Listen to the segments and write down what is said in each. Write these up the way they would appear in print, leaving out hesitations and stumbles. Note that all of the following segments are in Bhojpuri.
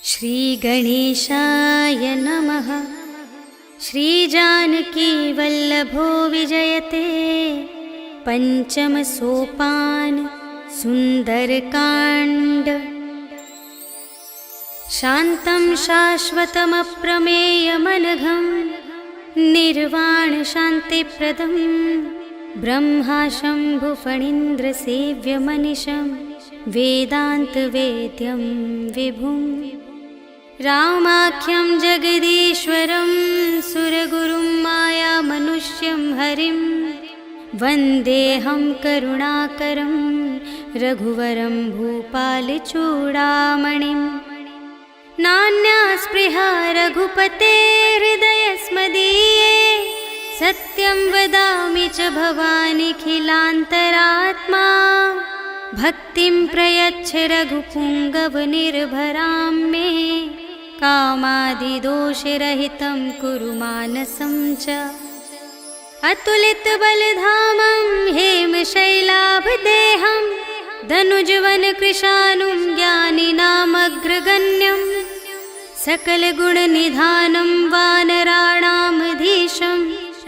श्रीगणेशाय नमः। श्रीजानकीवल्लभो विजयते पंचम सोपान सुंदरकांड। शान्तं शाश्वतमप्रमेयमनघं निर्वाण शान्तिप्रदं ब्रह्मा शम्भुफणीन्द्रसेव्यमनिशं वेदान्तवेद्यं विभुं। रामाख्यं जगदीश्वरं सुरगुरुं मायामनुष्यं हरिं वन्देऽहं करुणाकरं रघुवरं भूपालचूडामणिं। नान्या स्पृहा रघुपतेर्हृदयस्मदीये सत्यं वदामि च भवानिखिलान्तरात्मा। भक्तिं प्रयच्छ रघुपुङ्गवनिर्भरां मे कामादिदोषरहितं कुरु मानसं च। अतुलितबलधामं हेमशैलाभदेहं धनुजवनकृशानुं ज्ञानिनामग्रगण्यं सकलगुणनिधानं वानराणामधीशं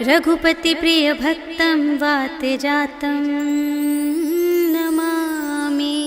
रघुपतिप्रियभक्तं वातजातं नमामि।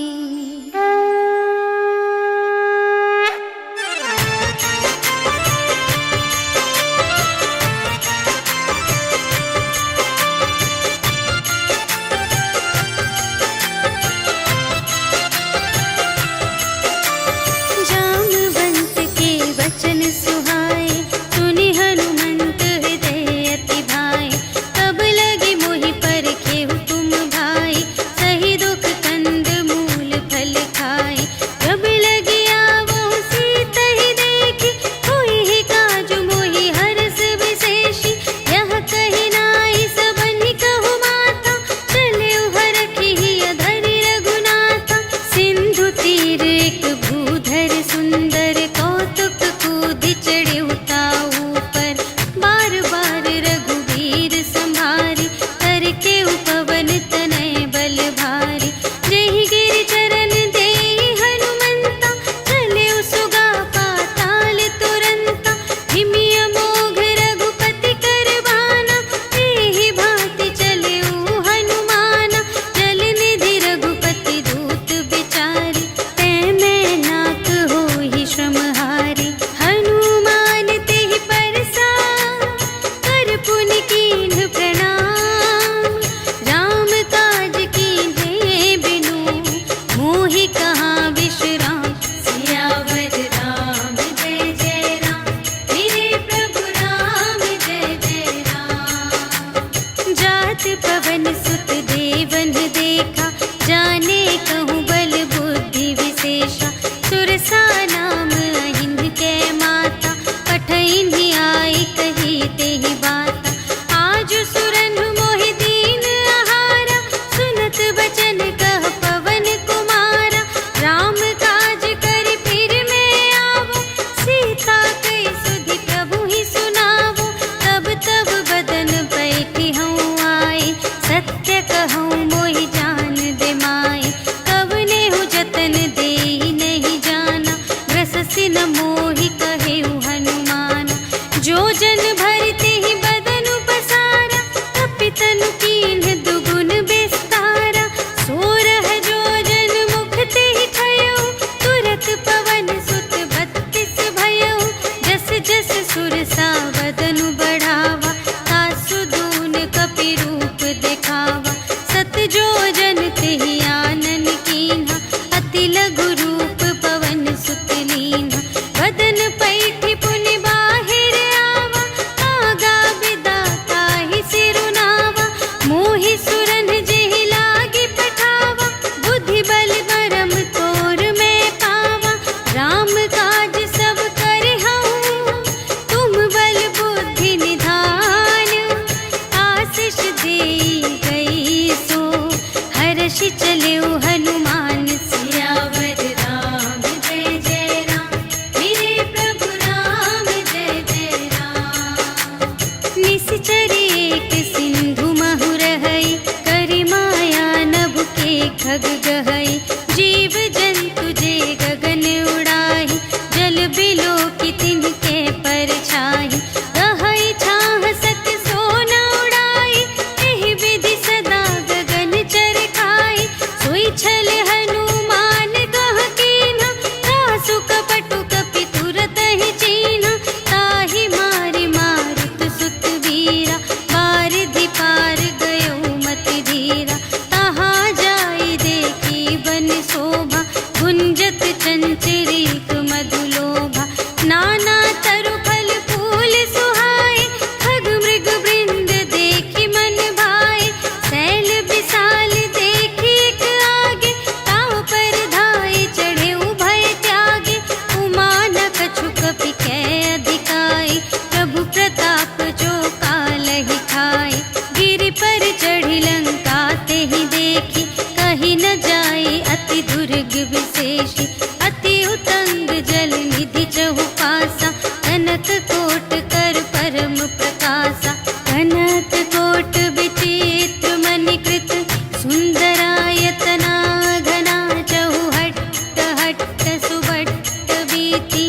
भट्ट सुबट्ट बीती,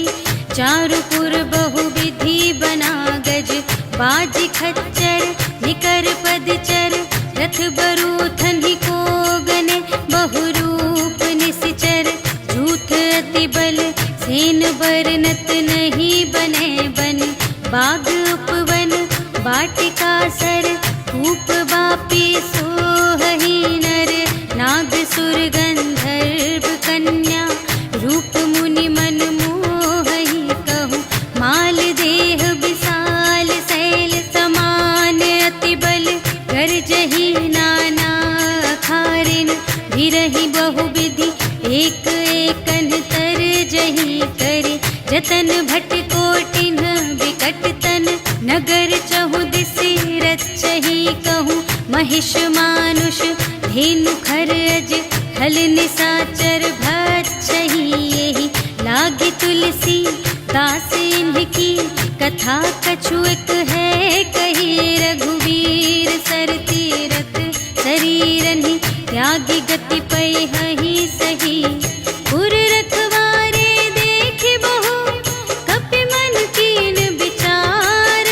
चारुपुर बहुविधि बना गज, बाजी खच्चर निकर पदचर, रथ बरूथन ही को गने, बहुरूप निसिचर, झूठ अति बल, सेन बरनत नहीं बने बन, बाग उपवन वाटिका सर, कूप बापी सोहही नर, नाग सुर गंधर्व कन्या, रूप मुनि मन मोहही कहूँ, माल देह विशाल शैल समान, अति बल गर्जही नाना अखारिन, भिरहि बहुविधि एक एकन तर जही करे, जतन भट कोटिन विकट तन, नगर चहु दिसि रचही कहूँ, महिष मानुष धेनु खरज, हल निसाचर भक्षही, यही लागी तुलसी दास इनकी, कथा कछु एक है कही, रघुवीर सर तीरथ शरीरनि, त्यागी गति पै हहि सही, पुर रखवारे देखि बहु, कपि मन कीन विचार,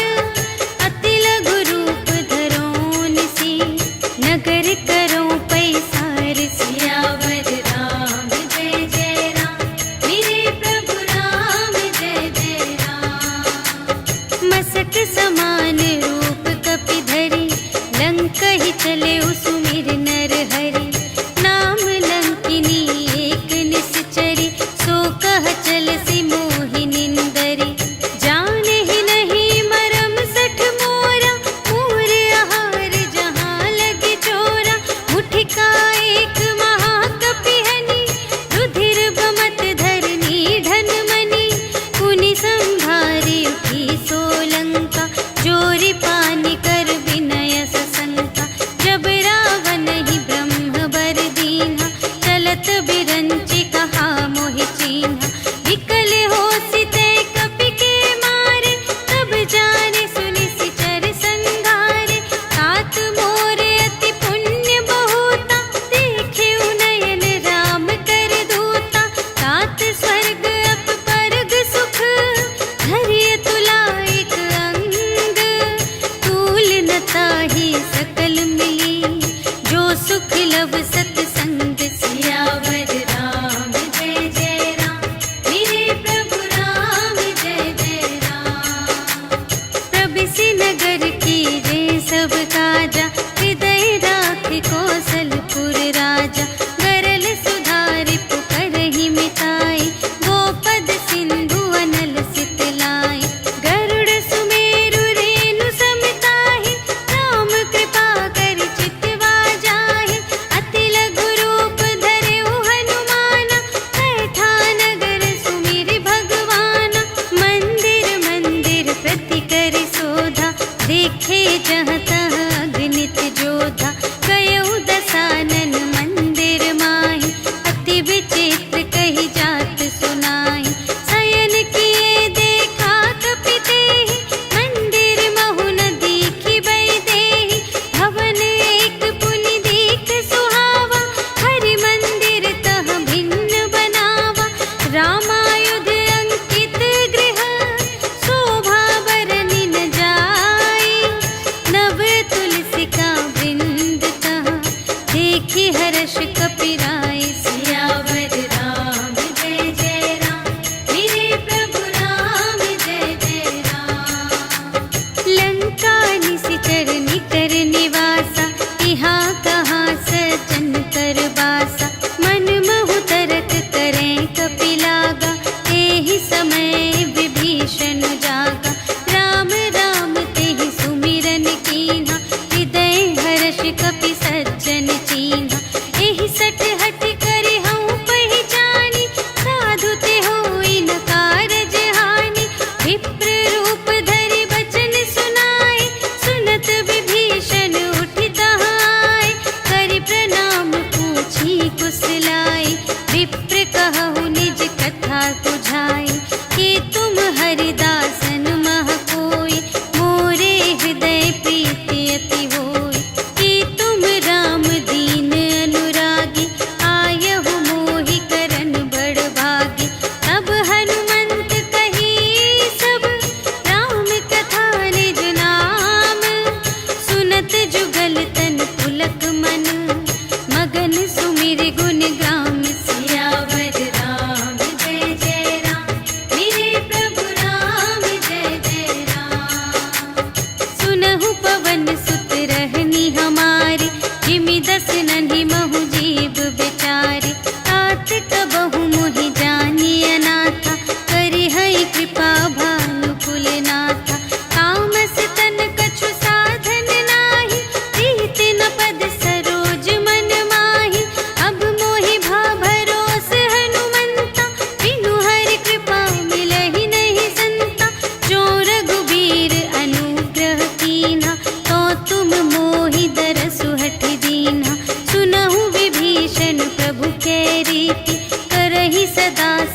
अति लघु रूप धरो निसी, नगर करो पैसार, सियावर राम जय जय राम, मेरे प्रभु राम जय जय राम। मसक समान रूप कपि धरि, लंक ही चले सुमिर नर हरि, नाम लंक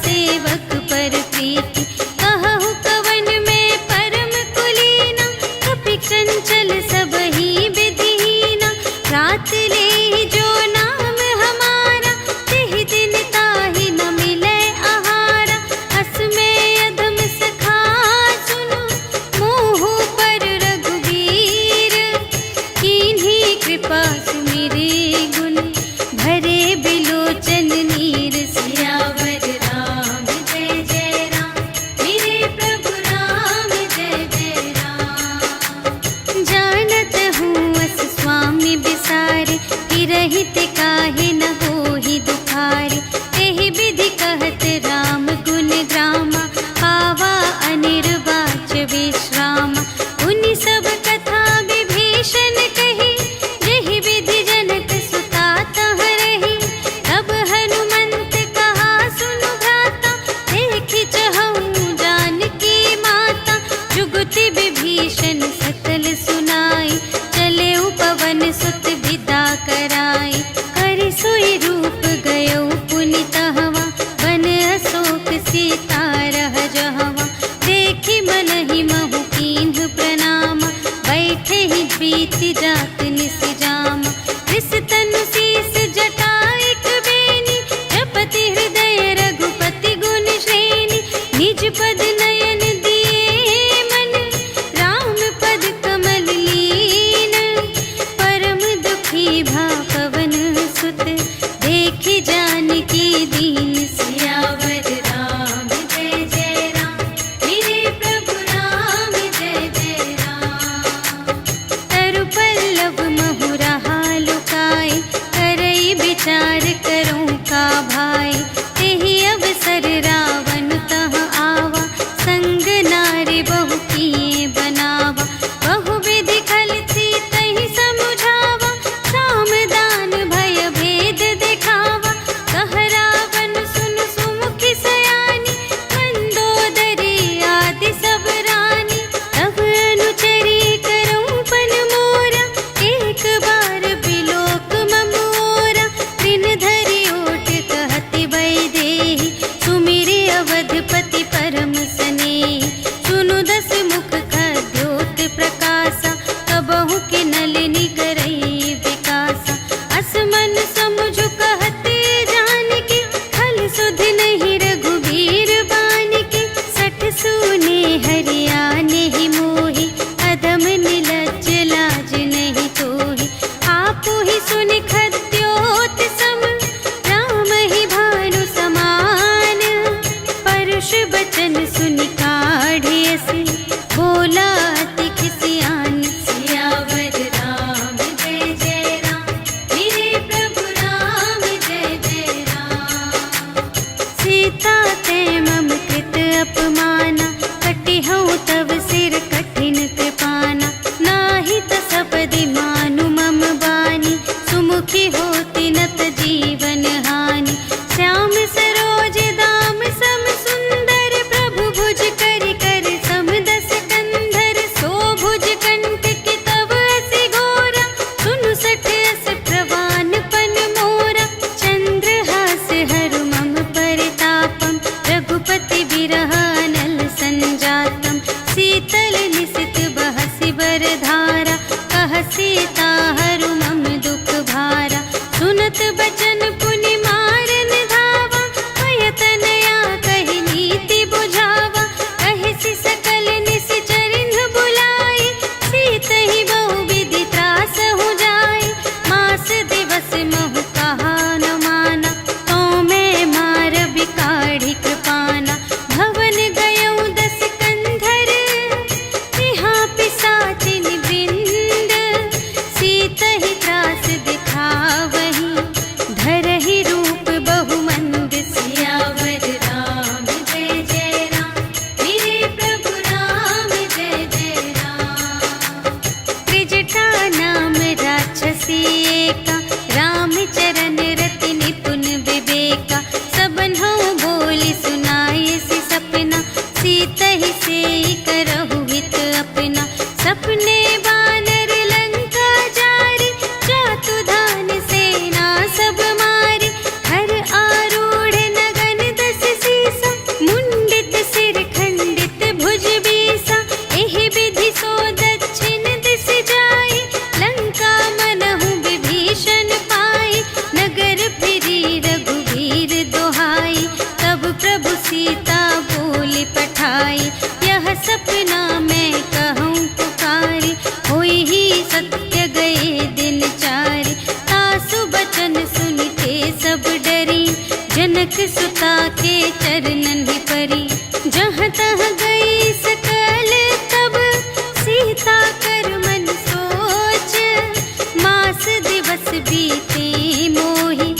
सेवक पर प्रीति। कहु कवन में परम कुलीना, कपि चंचल सबहि विधिहीना। रात ले जो नाम हमारा, तिहि दिन ताहि न मिलै आहारा। अस में अधम सखा सुनो, मोहु पर रघुबीर। कीन्ही कृपा सुमिरे गुण, भरे बिलोचन नीर। सियावर राम जय जय राम, मेरे प्रभु राम जय जय राम। जानत हूँ अस स्वामी बिसारे, रहित काहे न होहि दुखारे। एहि विधि कहत राम गुण ग्रामा, पावा अनिर्वाच विश्रामा। उनि सब कथा विभीषण कही, जेहि विधि जनक सुता तह रही। तब हनुमंत कहा सुनु भ्राता, देखि चहऊँ जानकी माता। जुगति विभीषण सकल सुनाई, चले पवन सुत विदा कराई। कर सोई रूप गयो पुनि तहवा, बन अशोक सीता रह जहवा। देखि मनहि महु कीन्ह प्रणामा, बैठे ही प्रीति जात निस जामा। कृस तनु शीस जटा एक बेनी, जपति हृदय रघुपति गुण श्रेणी। निज पद नयन दिए मन, राम पद कमल लीन। परम दुखी भा पवन सुत, देखि जानकी दीन। सियावर राम जय जय राम, मेरे प्रभु राम जय जय राम। तरु पल्लव महु रहा लुकाए, करई विचार करूँ का भाई। तेहि अवसर रावण तह आवा, संग नारी बहु किए बनावा। बहु विधि खल सीतहि समुझावा, साम दान भय भेद दिखावा। कह रावण सुन सुमुखि सयानी, मंदोदरी आदि सब रानी। तब अनुचरी करऊँ पन मोरा, एक बार बिलोक मम ओरा। त्रिन धरि ओट कहति वैदेही, सुमिरि अवधपति परम स्नेही। सुनु दस मुख खद्योत प्रकाशा, कबहु के नलिनी करई विकासा। अस मन समुझ कहते जानकी, खल सुध नहीं रघुबीर बानिके। सठ सूने हरियाने ही मोहि, अधम निलज्ज लाज नहीं तोहि। आपु ही सुनि खद्योत सम, राम ही भानु समान। परुष बचन सुनि काढ़े अस, बोला अति खिसियान। सियावर राम जय जय राम, मेरे प्रभु राम जय जय राम। सीता ते मम कृत अपमाना, कटिहउँ तव सिर कठिन कृपाना। नाही त सपदि मानु मम बानी, सुमुखी होती नत जीवन हानि। श्याम सरोज दाम सम सुंदर, प्रभु भुज करि कर सम दस कंधर। सो भुज कंठ की तब असी घोरा, सुनु सठ अस प्रवान पन मोरा। चंद्रहास हरु मम परितापम, रघुपति बिरह अनल संजातम। शीतल निसित बहसि बरधारा, कह सीता हरु मम दुख भारा। सुनत बचन पुनि मारन धावा, भय तनया कहि नीति बुझावा। कहिसि सकल निश्चरिन्ह बुलाई, सीतहि बहु विधि त्रासहु जाई। मास दिवस महु कहा न माना, तो मैं मार बिकाढ़ी कृपाना। भवन सीता बोली पठाई, यह सपना मैं कहूँ पुकारी, होई ही सत्य गए दिन चारि, तासु बचन सुनते सब डरी, जनक सुता के चरणन ही परी, जहाँ तहाँ गई सकल तब सीता कर मन सोच, मास दिवस बीते मोहि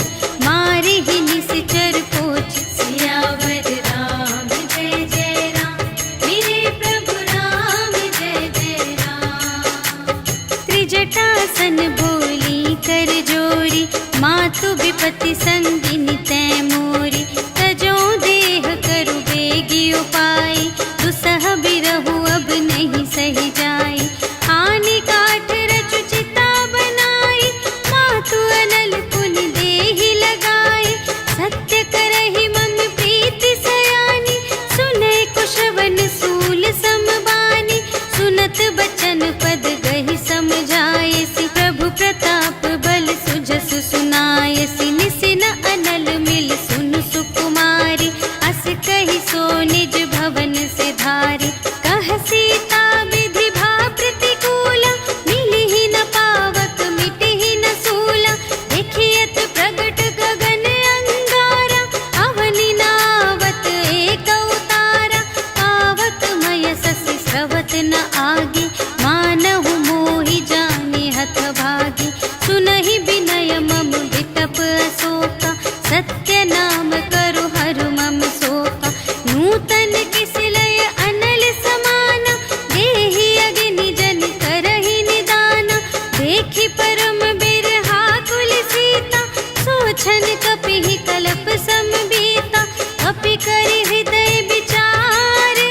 मारे ही निश्चर पोच, सियावर राम जय जय राम, मेरे प्रभु राम जय जय राम। त्रिजटासन बोली कर जोरी, मातु विपति संगिनी तै मोरी, तजो देह करु बेगी उपाय, दुसह बिरहु अब नहीं सही जाई, आने काठ रचु चिता बनाई, मातु अनल पुन देहि लगाई, सत्य करहि मम प्रीति सयानी, सुनै कुशवन सूल समबानी, सुनत बचन पद गहि समझायसि, प्रभु प्रताप बल सुजस सुनायसि, निसिन अनल मिल सुन सुकुमारी, अस कहि सो निज भवन से धारी, कह सीता विधि भा प्रतिकूला, मिलिहि न पावक मिटिहि न सूला, देखियत प्रगट गगन अंगारा, अवनि नावत एक अवतारा, पावक मय ससि स्रवत न आगे, मानहु मोहि जानि हथ भागी, सुनहि विनय मम विटप अशोका, सत्य नाम करु हरु मम शोका, नूतन किसलय अनल समाना, देहि अग्नि जन करहि निदाना, देखि परम बिरहा कुल सीता, सोचन कपिहि कलप समबीता, कपि करि हृदय विचार,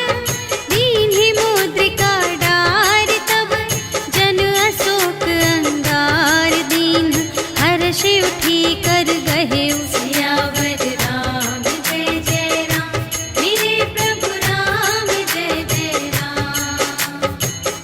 दीन्हि मुद्रिका डारि तब, जन अशोक अंगार दीन, हर्षि उठी कर गहे सियावर राम जय जय राम, मेरे प्रभु राम जय जय राम।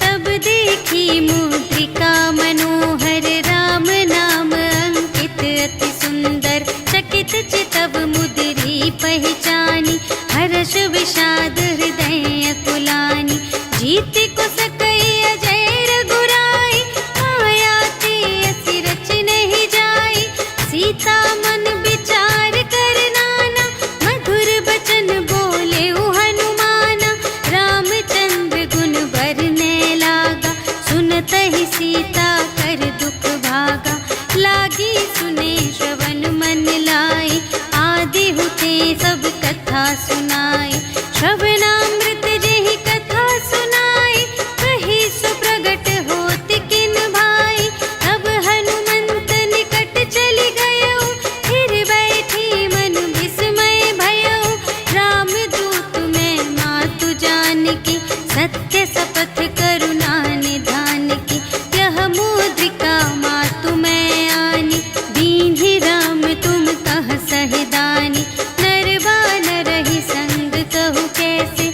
तब देखी मुद्रिका मनोहर, राम नाम अंकित अति सुंदर, चकित चितव मुद्री पहचानी, हर्ष विषाद हृदय अकुलानी, जीत को सकई अजय रघुराई, माया ते असि रच नहीं जाई, सीता मन विचार कर नाना, मधुर बचन बोले हनुमाना, रामचंद्र गुण बरने लागा, सुनत ही सीता कर दुख भागा, लागी सुने श्रवण मन लाई, आदि हुते सब कथा सुनाई, श्रवणामृत जेहि कथा सुनाई, कही सुप्रगट होत किन भाई, तब हनुमंत निकट चली गयो, फिर बैठी मन विस्मय भयो, राम दूत में मातु जानकी, सत्य शपथ करुणा निधान की, यह मुद्रिका मातु मैं आनी, दीन्हि राम तुम कह सहिदानी, नर बानर ही संग कहु कैसे,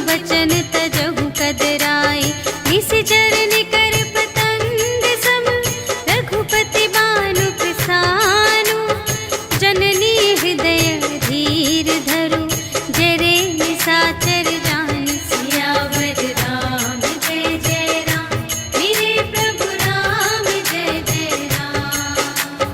बचन तजहु कदराए। निश्चर निकर पतंग सम रघुपति बानु प्रसानु। जननी हृदय धीर धरु जरे निशाचर जान। सियावर राम जय जय राम, मेरे प्रभु राम जय जय राम।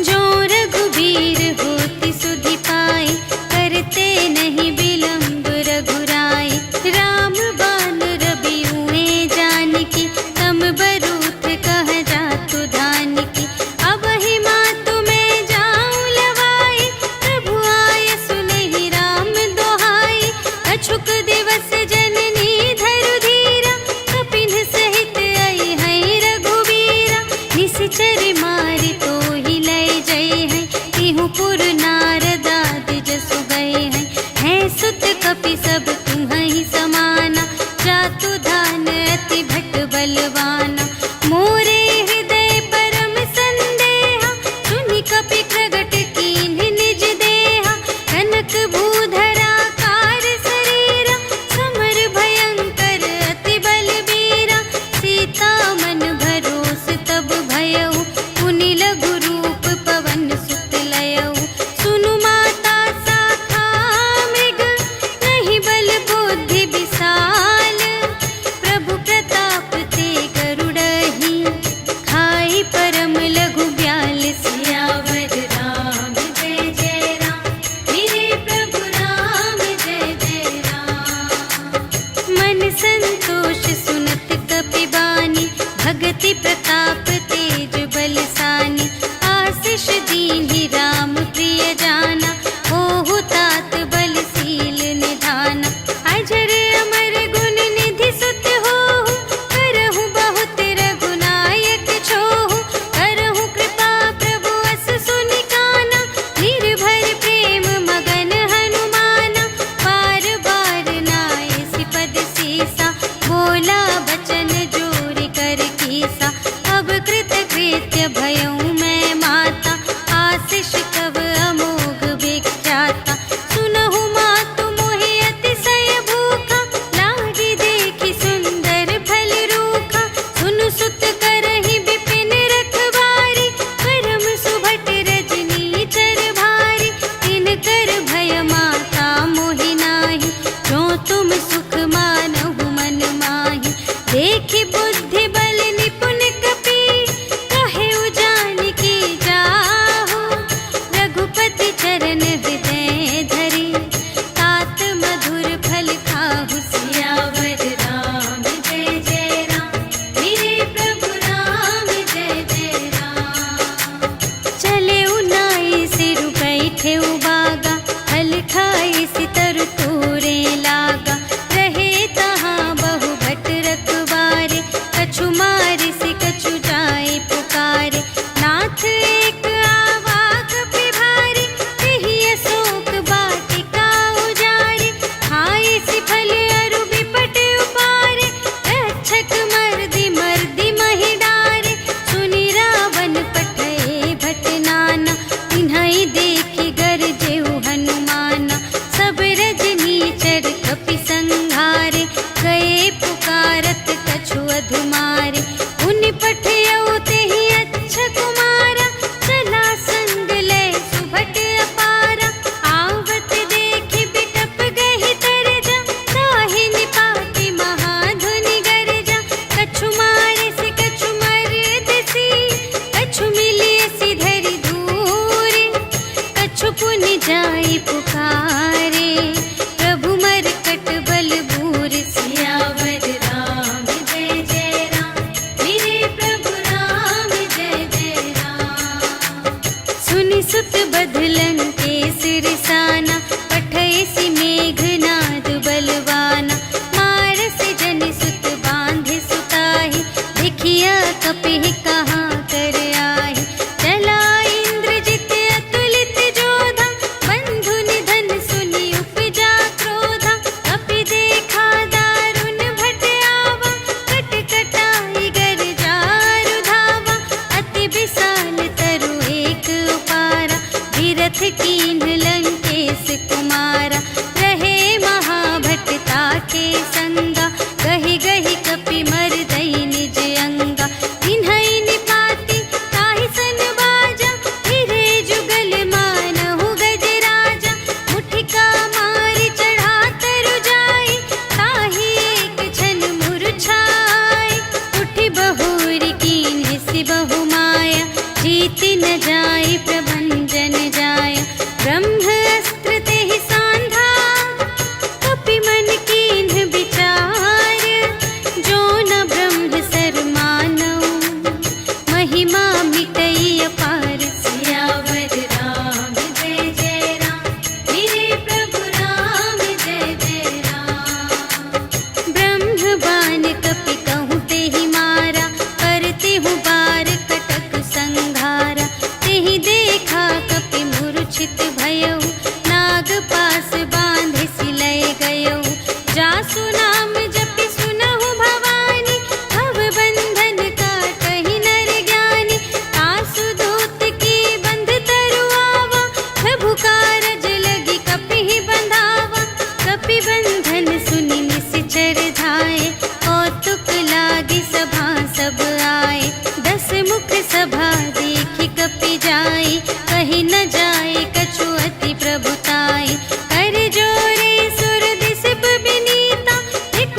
जो रघुबीर होति सुधि पाए, करते नहीं विलंब रघुराई। राम बान रबियुए जानकी, तम बरूथ कह जातु धानिकी। अब ही मातु मैं जाऊं लवाई, प्रभु आय सुनहि राम दोहाई। अछुक दिवस जननी धरु धीरा, कपिन सहित आई हैं रघुवीरा। निश्चर मारि तोहि लय जय हैं, तिहु पुर नारद आदि जसु गए हैं। हैं सुत कपि सब तुम्हि समाना, जातु धान अति भट बलवाना। मोरे हृदय परम संदेहा, सुनि कपि प्रगट कीन्ह निज देहा। कनक भूधरा कार शरीरा, समर भयंकर अति बलबीरा। सीता मन भरोस तब भयउ, पुनि लघु रूप पवन सुत लयउ। सुनु माता शाखा मृग, नहीं बल बुद्धि विशाल। प्रभु प्रताप ते गरुड़हि, खाई परम लघु ब्याल। सियावर राम जय जय राम, मेरे प्रभु राम जय जय राम। मन संतोष सुनत कपि बानी, भगति प्रताप तेज बलसानी। आशीष दीन्हि राम प्रिय जाना, होहु तात बलशील निधाना। अजर अमर गुण निधि सुत होहु, करहु बहुत रघुनायक छोहु। करहु कृपा प्रभु अस सुनि काना, निर्भर प्रेम मगन हनुमाना। बार बार नाय सिपद सीसा, बोला बचन जोरि कर कीसा। अब कृत कृत्य भयउ मैं माता, आशीष तब अमोल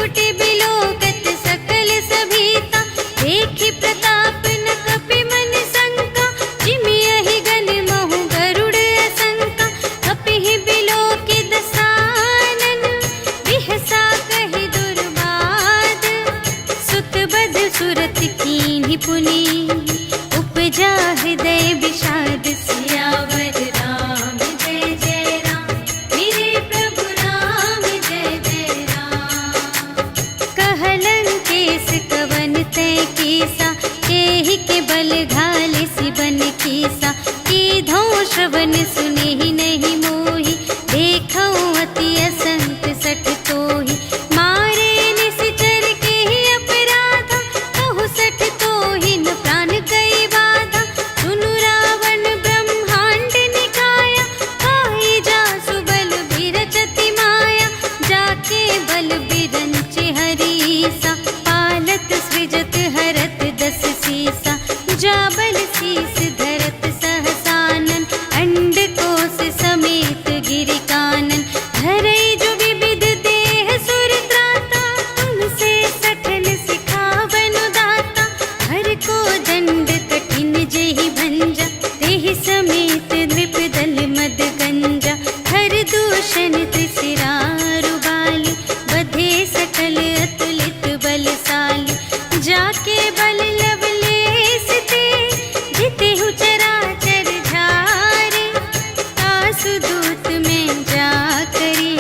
त्रिपुटी बिलोकत सकल सभीता, देखि प्रताप न कपि मन शंका, जिमियहि गण महु गरुड़ असंका, कपिहि बिलोकि दसानन, बिहसा कहि दुर्बाद, सुत बध सुरत कीन्हि पुनि, उपजा हृदय विषाद। सियावर राम जय जय राम, मेरे प्रभु राम जय जय राम। कहलन केस कवन तय कीसा, केहि के बल घाले सिबन कीसा, कीधौ श्रवण सुनेहि नहीं मोहि, देखौ अति असंत सठ तोहि, मारे निश्चर केहि अपराधा, कहु सठ तोहि न प्राण कई बाधा, सुनु रावण ब्रह्मांड निकाया, खाई जासु बल बिरचति माया, जाके बल बिरंच हरीसा, पालत सृजत हरत दस सीसा, जा बल शीस धरत सहसानन, अंड कोश समेत गिरि कानन, धरई जो विविध देह सुर त्राता, तुमसे सठन सिखावन दाता, हर को दंड कठिन जेहि भंजा, तेहि समेत नृप दल मद गंजा, हर दूषण त्रिशिरारु बाली, बधे सकल अतुलित बलशाली, जाके बल लवलेस ते, जितेहु चराचर झारे, आसु दूत में जा करी,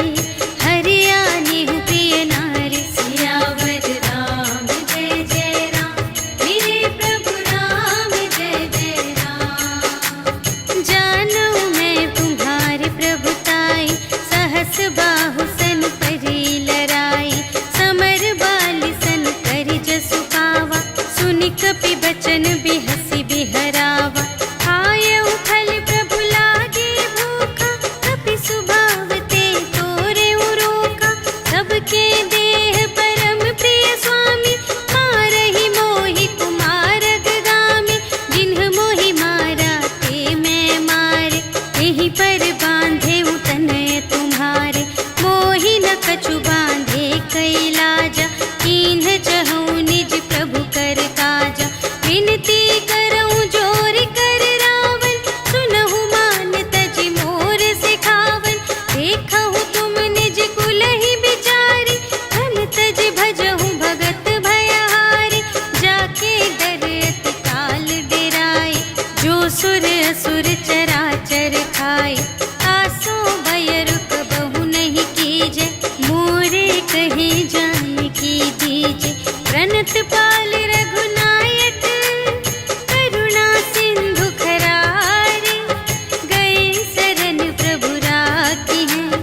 हरियानेहु प्रिय नारी। सियावर राम जय जय राम, मेरे प्रभु राम जय जय राम। जानू मैं तुम्हारे प्रभुताई, सहस बाहु सन परी लराई, समर बाली सन करि जसु पावा, सुनि कपि बचन बिहसि बिहरावा, आयउ फल प्रभु लागे भूखा, कपि सुभाव ते तोरेउ रोका, सबके देह परम प्रिय स्वामी, मारहि मोहि कुमारग गामी, जिन्ह मोहि मारा ते मैं मारे, तेहि पर बांधे तनय तुम्हारे, मोहि न कछु बांधे कैलाजा, कीन्ह चहु निज प्रभु कर काजा, विनती करऊं जोर कर रावण, सुनहु मान तजि मोर सिखावन, देखहु तुम निज कुलहि बिचारी, धन तज भजहु भगत भयहारी, जाके डर अति काल डेराए, जो सुर असुर चराचर खाए, आसो भय रुक बहु नहीं कीजे, मोरे कहे जानकी दीजे, प्रणत पाल रघुनायक, करुणा सिंधु खरारे, गए शरण प्रभु राखी हैं,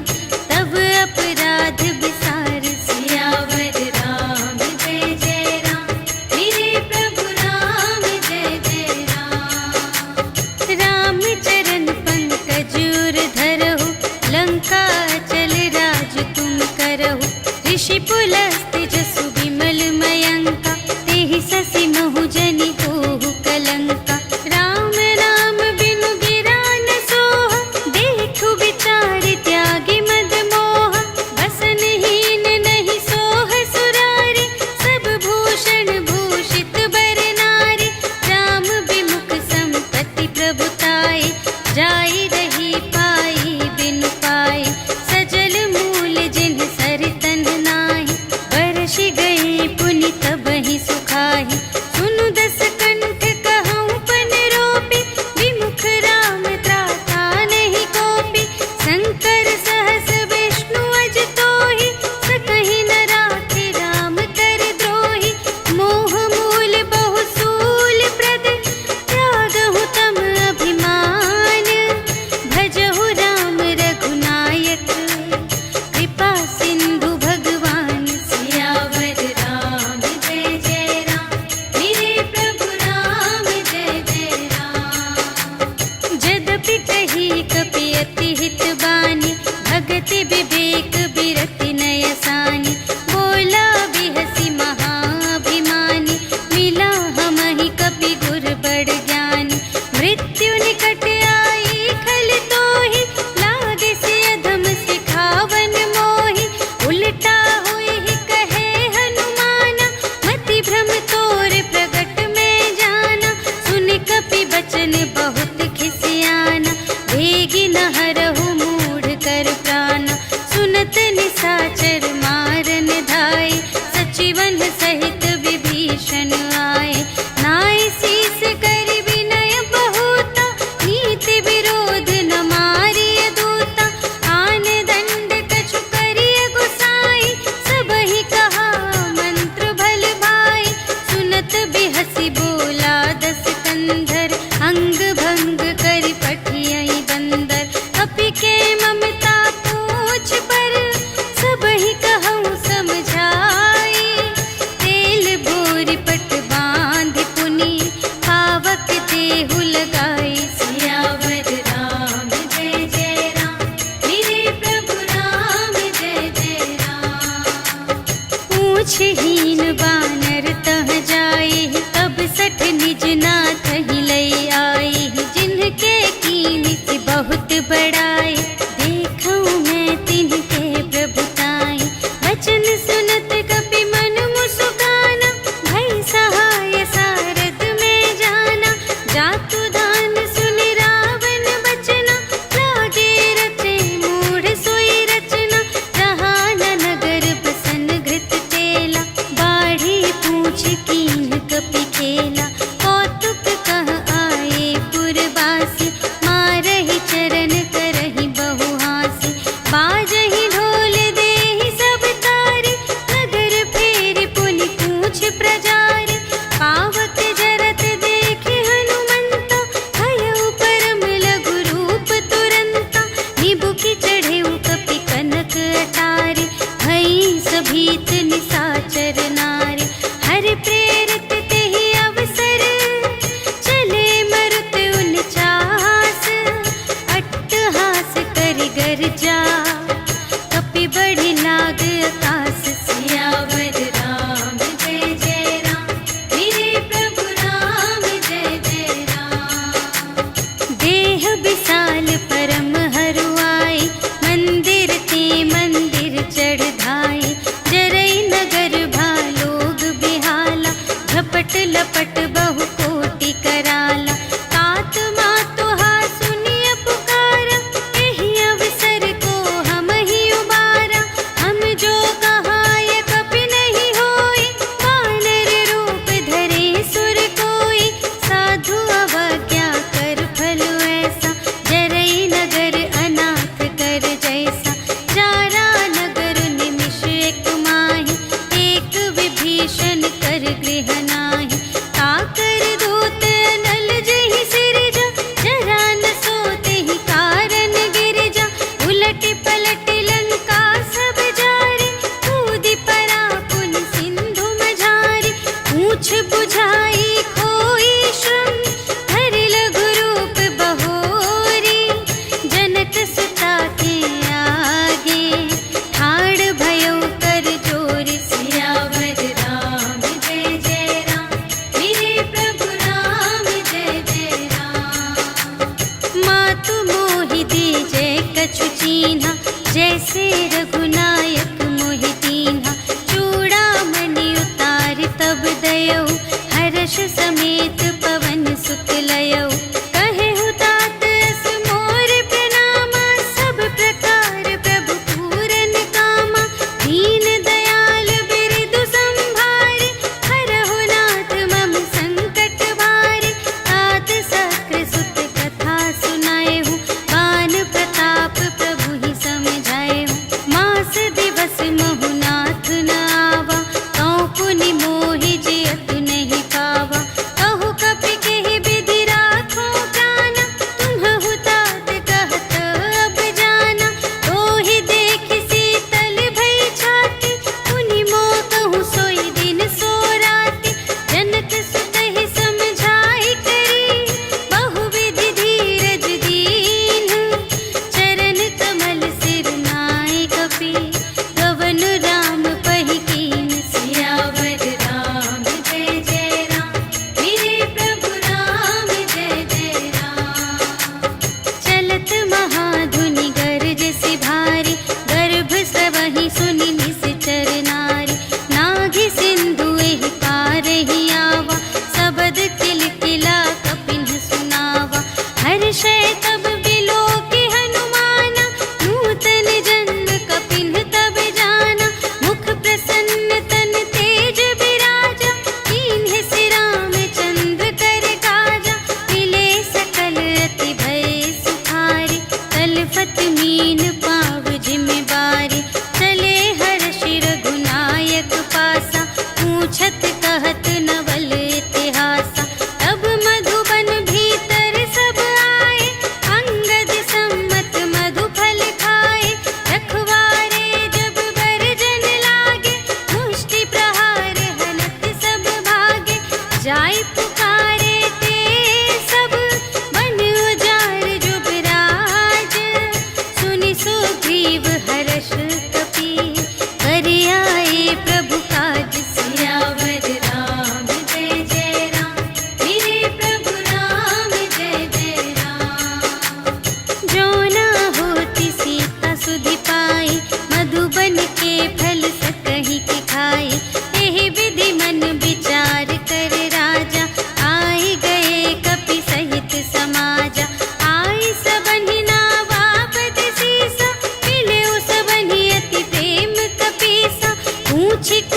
तब अपराध बिसार। सियावर राम जय जय राम, मेरे प्रभु राम जय जय राम। राम चरण पंकज उर धरहु, लंका चल राज तुम करहु, ऋषि पुलस्त्य जसु विमल मयंका, तेहि ससि महु जनि होहु कलंका, राम नाम बिनु गिरा न सोहा, देखु विचार त्यागी मद मोहा, बसनहीन नहीं सोह सुरारी, सब भूषण भूषित बर नारी, राम विमुख संपत्ति प्रभुताई, जाई रही पाई बिनु पाई, सजल मूल जिन्ह सर तन नाही, बरषि सुग्रीवन सहित विभीषण आए। नाय शीस कर विनय बहुता, नीति विरोध न मारिय दूता। आन दंड कछु करिय गुसाई, सबहि कहा मंत्र भल भाई। सुनत बिहसी बोला दस कंधर, अंग भंग करि पठियहि बंदर। कपि के ममता पूछ पर, सबहि कहउँ समझाई। तेल बोरि पट बाँधि पुनि, पावक देहु लगाई। सियावर राम जय जय राम, मेरे प्रभु राम जय जय राम। पूछहीन बानर तह जाई, तब सठ निज नाथ ही लई आई। जिनके कीन्हि बहुत बड़ाई, देखऊँ मैं तिनके प्रभुताई। वचन सुनत कपि मन मुसुकाना, भई सहाय सारद में जाना। जातु धान सुनि रावण बचना, लागे रचे मूढ़ सोई रचना। जहाँ न नगर बसन घृत तेला, बाढ़ी पूछ कीन्ह कपि खेला। कौतुक कह आए पुरवासी, मारहि चरण करहि बहुहासी। बाजहि ढोल देहि सब तारि, नगर फेरि पुनि पूछ प्रजारि। पावक जरत देखि हनुमंता, भयउ परम लघु रूप तुरंता। निबुकि चढ़ेउ कपि कनक अटारी, भई सभीत निसाचर नारी। हरि प्रेम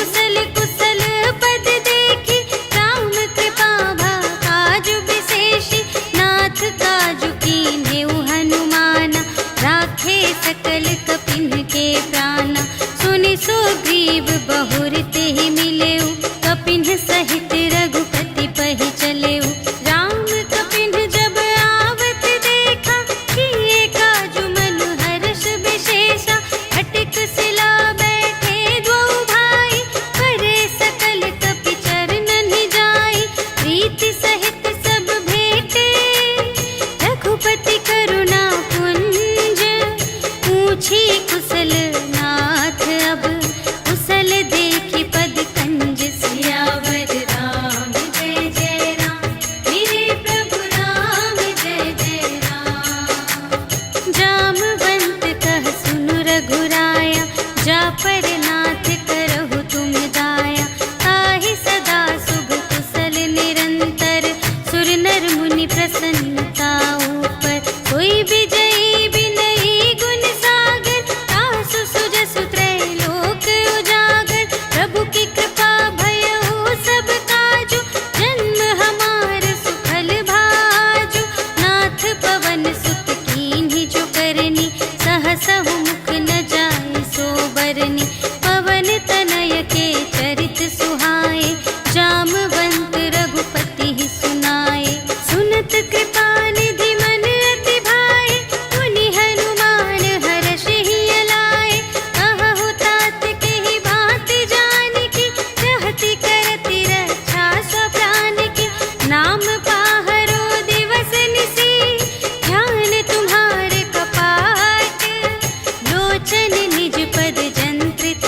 कुशल कुशल पद देखी, राम कृपा भा काजु विशेषी। नाथ काजु कीन्हेउ हनुमाना, राखे सकल कपिन के प्राणा। सुनि सुग्रीव बहुर तेहि मिलेउ, कपिन सहित रघुपति पहि चलेउ। राम कपिन जब आवत देखा, किए काजु मन हर्ष विशेषा। अटिक सिला बैठे द्वौ भाई, करे सकल कपि चरणन जाई। प्रीति सहित सब भेटे, रघुपति करुणा पुंज। पूछी कुशल नाथ अब, कुशल देखी पद कंज। सियावर राम जय जय राम, मेरे प्रभु राम जय जय राम। जामवंत कह सुनु रघुराया, जा पर नाथ करहु तुम दाया। ताहि सदा शुभ कुशल निरंतर, सुर नर मुनि प्रसन्नता ऊपर। कोई विजयी विनयी गुण सागर, तासु सुजसु त्रैलोक उजागर। प्रभु की कृपा भयउ सब काजु, जन्म हमार सुफल भाजु। नाथ पवन सुत कीन्हि जो करनी, सहसहु मुख न जाय सो बरनी। पवन तनय के चरित सुहाए, जामवंत रघुपति सुनाए। सुनत कृपा निधि मन अति भाए, मुनि हनुमान हरषि लाए। कहु तात केहि बात जानकी, रहति करति रक्षा सब प्राण की। नाम पाहरो दिवस निसी, ध्यान तुम्हारे कपाट। लोचन निज पद जंत्रित,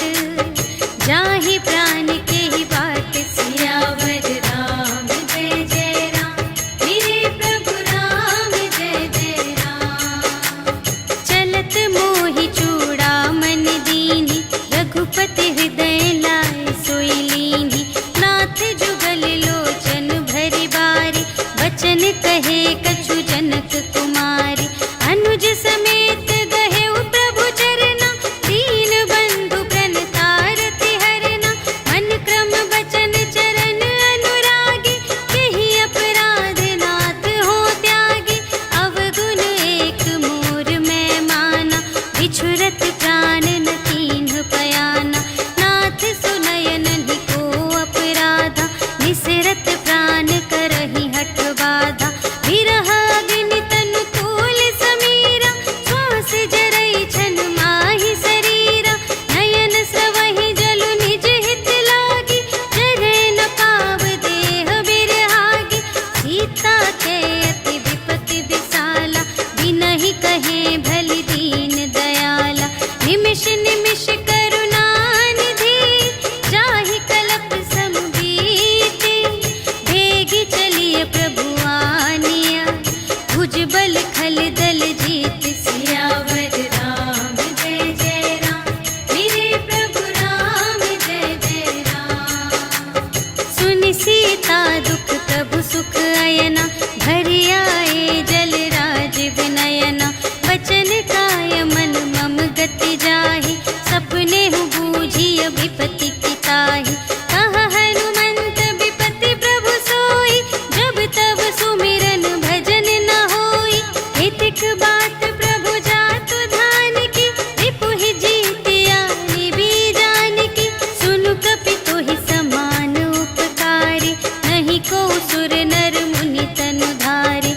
जाहि प्राण केहि बाट। सियावर राम जय जय राम, मेरे प्रभु राम जय जय राम। चलत मोहि चूड़ामणि दीन्हि, रघुपति हृदय लाए सोई लीन्हि। नाथ जुगल लोचन भरि बारी, वचन कहे कछु जनक कुमारी। अनुज समेत गहेउ प्रभु चरना, दीन बंधु प्रणतारति हरना। मन क्रम बचन चरण अनुरागी, केहि अपराध नाथ हो त्यागी। अवगुण एक मोर मैं माना, बिछुरत प्राण न कीन्ह पयाना। नाथ सुनयनहि को अपराधा, निसरत प्राण करहि हठ बाधा। विरह अग्नि तनु तूल समीरा, श्वास जरई छन माहि शरीरा। नयन स्रवहि जलु निज हित लागी, जरै न पाव देह बिरहागी। सीता के अति विपति विसाला, बिनहि कहे भलि दीन दयाला। निमिष निमिष करुणा निधि, जाहि कलप सम बीति। भेगी चलिए प्रभु आनिया, भुज बल खल दल जीत। सियावर राम जय जय राम, मेरे प्रभु राम जय जय राम। सुनि सीता दुख प्रभु सुख अयना, भरि आए जल राज विनयना। वचन काय मन मम गति जाहि, सपने हु बूझिय विपति की ताहि। कहा हनुमंत विपति प्रभु सोई, जब तब सुमिरन भजन न होई। हितिक बात प्रभु जातु धान की, रिपुहि जीतिया निबी जानकी। सुनु कपि तोहि समान उपकारी, नहीं को सुर नर मुनि तनु धारी।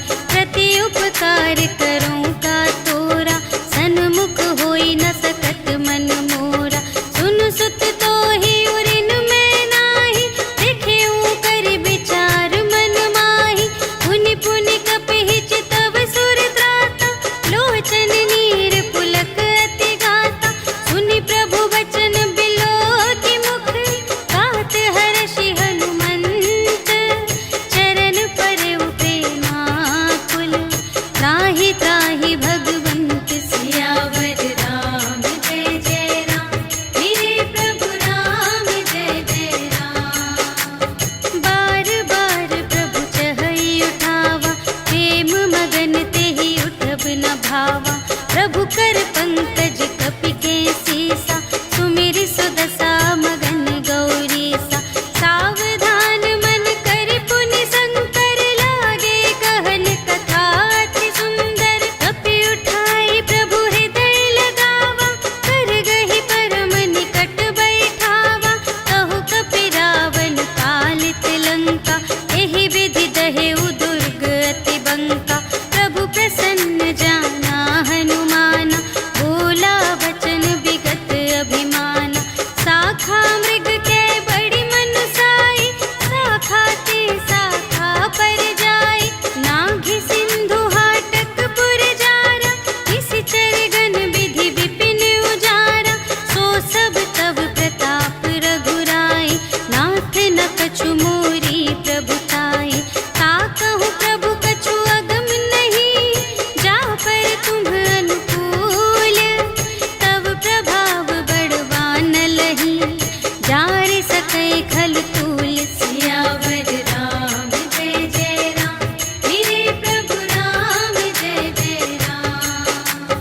कै खल तूल सियावर राम जय जय राम, मेरे प्रभु राम जय जय राम।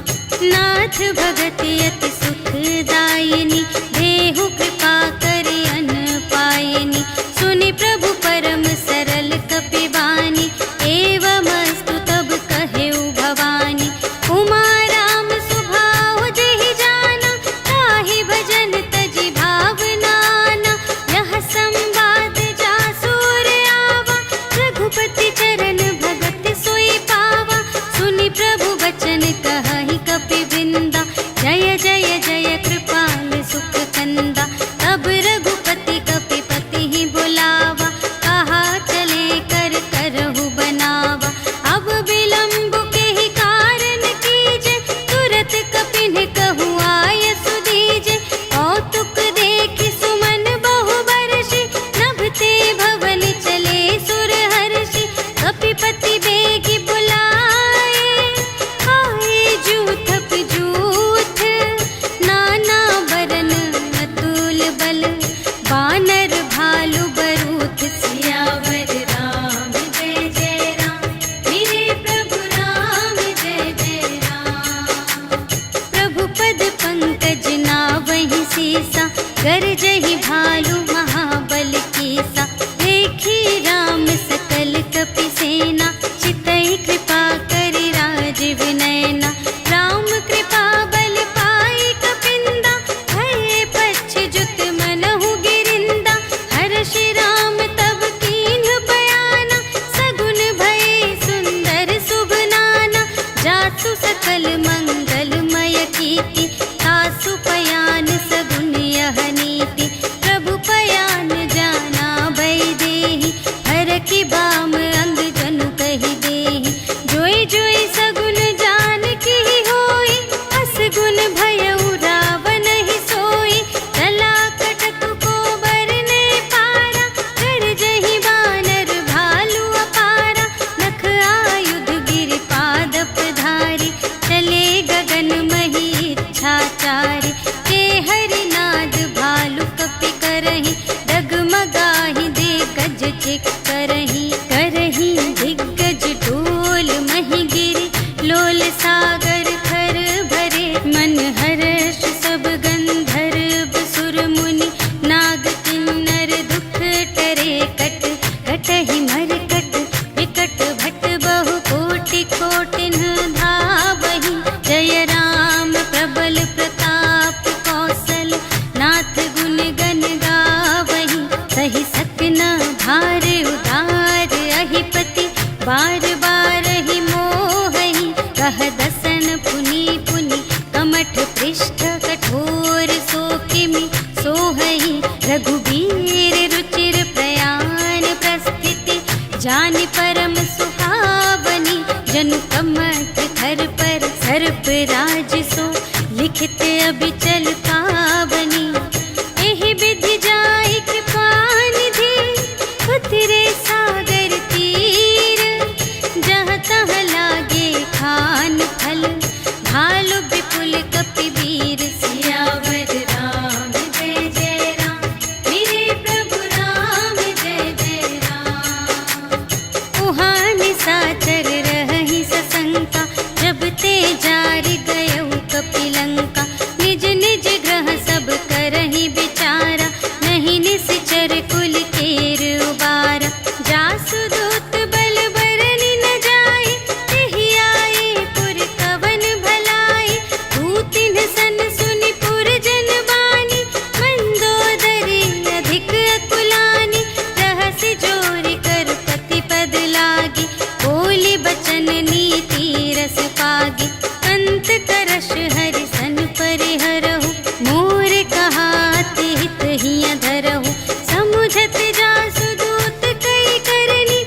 नाथ भगत अति सुखदायिनी, देहु कृपा करे अन पायिनी। सुनि प्रभु परम सरल कपिवानी, एवमस्तु तब कहेउ भवानी। उमा राम सुभाव जेहि जाना, ताहि भजन तजि भावनाना। यह संवाद जासुर आवा, रघुपति चरण भगत सोई पावा। सुनि प्रभु वचन कहहि कपिवृंदा, जय जय जय कृपाल सुख कंदा। तब रघुपति कपिपति ही बुलावा, कहा चले कर करहु बनावा। अब विलंब के ही कारण कीजे, तुरत कपिन कहु आय सुदीजे। कौतुक देखि सुमन बहु बरषि, नभते भवन चले सुर हर्षि। कपिपति बेगी बुलाए, आए जूथप जूथ। नाना बरन अतुल बल, बानर भालु बरूथ। सियावर राम जय जय राम, मेरे प्रभु राम जय जय राम। प्रभु पद पंकज नावहि सीसा, गरजहि भालु महाबल कीसा। देखी राम सकल कपि सेना, चितहि कृपा करि राजीव नयना। राम कृपा बल पाई कपिंदा, भये पच्छिजुत मनहु गिरिंदा। हर्षि राम तब कीन्ह बयाना, सगुन भये सुंदर शुभ नाना। जासु सकल मंगलमय कीर्ति, तासु पयान सगुन यह नीति। प्रभु पयान जाना भय देहि, हरखि बाम अंग जनु कहि देहि। जोई जोई सगुन जान की होई, असगुन भयउ रावण ही सोई। चला कटक को बरने पारा, गरजहि बानर भालु अपारा। नख आयुध गिरि पादप धारी, चले गगन मही इच्छाचारी। के हरिनाद भालु कपि करहि, डगमगाहि दे गज चिक करहि। करहि दिग्गज डोल महि गिरि, लोल सागर खर भरे। मन हर्ष सब गंधर्व सुर मुनि, नाग किन्नर दुख टरे। कट कटहि मरकट विकट भट, बहु कोटि कोटिन धावहि। जय राम प्रबल प्रताप कौशल, नाथ गुण गण गावहि। सहि सकना भार उदार अहिपति, बार बार ही मोहहि। कह दसन पुनि पुनि, कमठ पृष्ठ कठोर सोकिमि सोहहि। रघुबीर रुचिर प्रयाण प्रस्थिति, जानि परम सुहावनी। जनु कमठ धर पर सर्प राज सो, लिखित अबिचल पावनी। एहि विधि जाई कृपा निधि, उतरे सागर तीर। जहाँ तहाँ लागे खान फल, भालु विपुल कपिवीर। सियावर राम जय जय राम, मेरे प्रभु राम जय जय राम। उहाँ निशाचर रहहि सशंका, जब ते जारि गयउ कपिलंका। निज निज ग्रह सब करहि विचारा, नहीं निश्चर कुल केर उबारा। जासु दूत बल बरनि न जाए, तेहि आए पुर कवन भलाई। दूतिन सन सुनि पुर जन बानी, मंदोदरी अधिक अकुलानी। रहसि जोरि कर पति पद लागी, बोली बचन नीति रस पागी। अंत करश हरि सन परिहरहु, मोर कहाति हित हिय धरहु। समुझत जासु दूत कई करनी,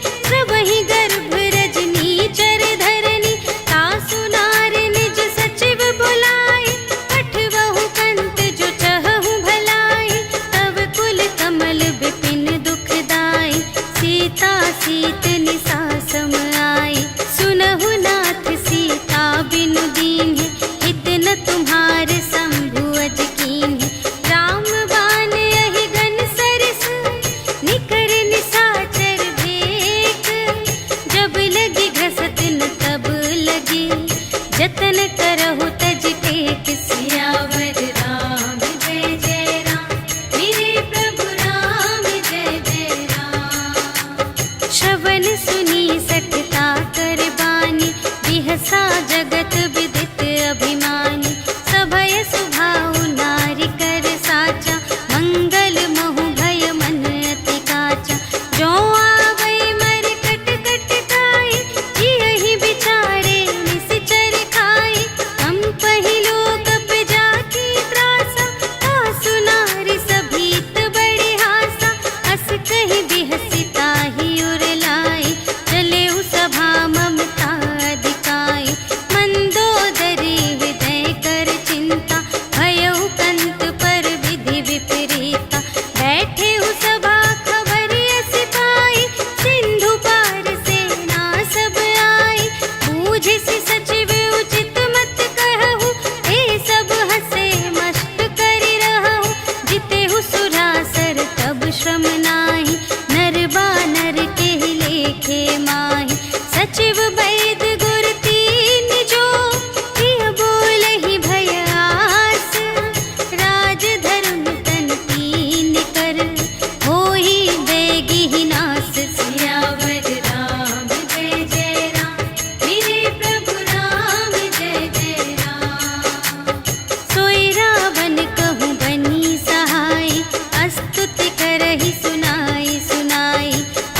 कही सुनाई सुनाई,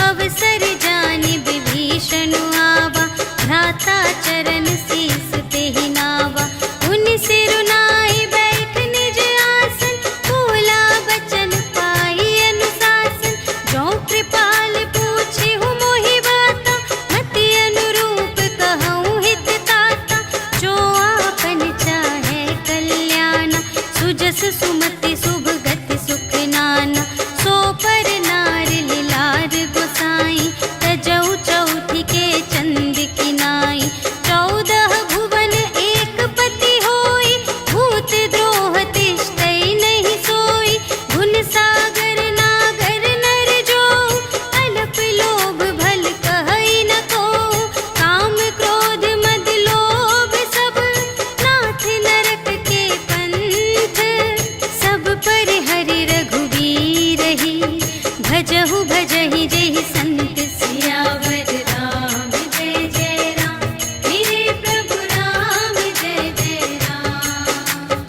अवसर जानि विभीषण आवा, भ्राता चरण शीस ते ही नावा। उन सिरुनाई बैठ निज आसन, बोला बचन पाई अनुशासन। जो कृपाल पूछे हूँ मोहि बाता, मति अनुरूप कहूँ हित ताता। जो आपन चाहे कल्याण, सुजस सुमति शुभ गति सुख नाना। सो पर नार लिलार गोसाई, तजौ चौथी के चंद की नाई। 14 भुवन एक पति होई, भूत द्रोह तिष्ठै नहीं सोई। गुण सागर नागर नर जो, अल्प लोभ भल कहै न को। काम क्रोध मद लोभ सब, नाथ नरक के पंथ। सब पर हरि रघुवीर ही, भजहु भजहि जेहि संत सियावर राम जय जय राम, मेरे प्रभु राम जय जय राम।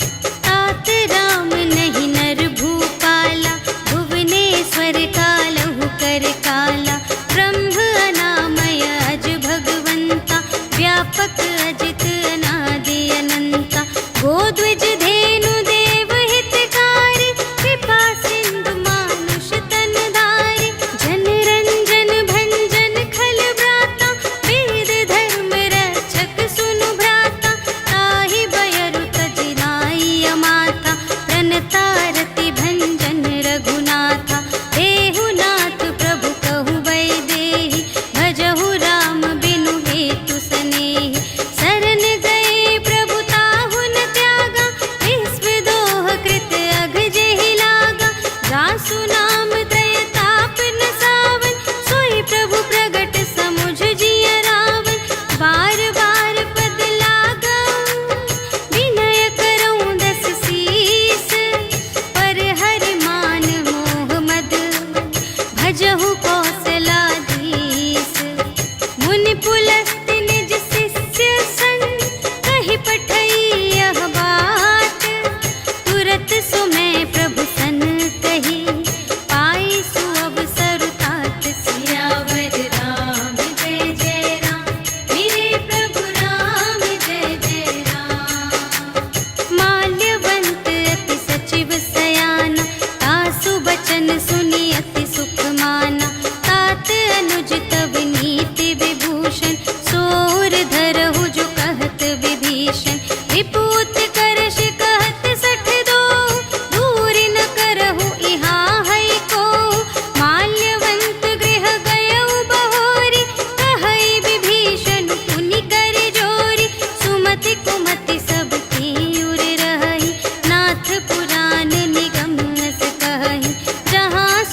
तात राम नहीं नर भूपाला, भुवनेश्वर कालहु कर काला। ब्रह्म अनामय अज भगवंता, व्यापक अजित अनादि अनंता। गोद्विज धेनु देव हितकारी, कृपा सिंधु मानुष तन धारी। जन रंजन भंजन खल व्राता, वेद धर्म रक्षक सुनु भ्राता। ताहि बयरु तजि नाई अमाता, प्रणतारति भंजन रघुनाथा। देहु नाथ प्रभु कहु वैदेही, भजहु राम बिनु हेतु सनेही। शरण गए प्रभु ताहु न त्यागा, विश्व दोह कृत अघ जेहि लागा। जासु नाम त्रय ताप न सावन, सोई प्रभु प्रगट समुझ जिय रावण। बार बार पद लागा, विनय करऊँ 10 शीस। पर हरि मान मोह मद, भजहु कौशलाधीश। मुनि पुलस्त्य निज शिष्य संग, कहि पठई यह बात। तुरत सो मैं प्रभु सन कही, पाई सुअवसर तात। सियावर राम जय जय राम, मेरे प्रभु राम जय जय राम। माल्यवंत अति सचिव सयाना, तासु बचन सुनि अति सुख माना। तात अनुज तव नीति विभूषण, सोर धरहु जो कहत विभीषण। विपूत करश कहत 62, दूरि न करहु इहाँ है को। माल्यवंत गृह गयउ बहोरी, कहै विभीषण पुनि कर जोरी। सुमति कुमति सब तीउर रहहि, नाथ पुराण निगम अस कहहि। जहाँ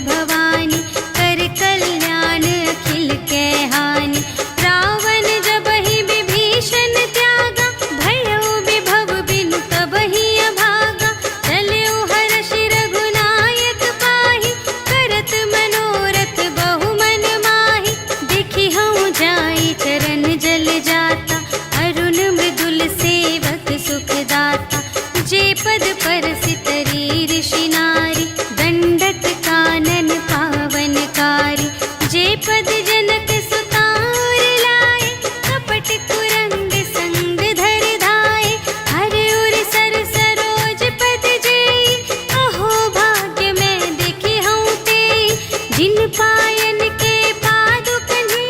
भवानी, कर कल्याण अखिल के हानि। रावण जब ही विभीषण त्यागा, भयो विभव बिनु तब ही अभागा। चल्यो हर्षि रघुनायक पाहि, करत मनोरथ बहु मन माहि। देखि हऊँ जाई चरण जल जाता, अरुण मृदुल सेवक सुखदाता। जे पद परसितरी ऋषि नारी, दंडक कानन पावनकारी। जे पद जनक सुतार लाए, कपट कुरंग संग धर धाए। हर उर सर सरोज पद जेई, अहो भाग्य में देखी हूँ तेई। जिन पायन के पादुकन्हि,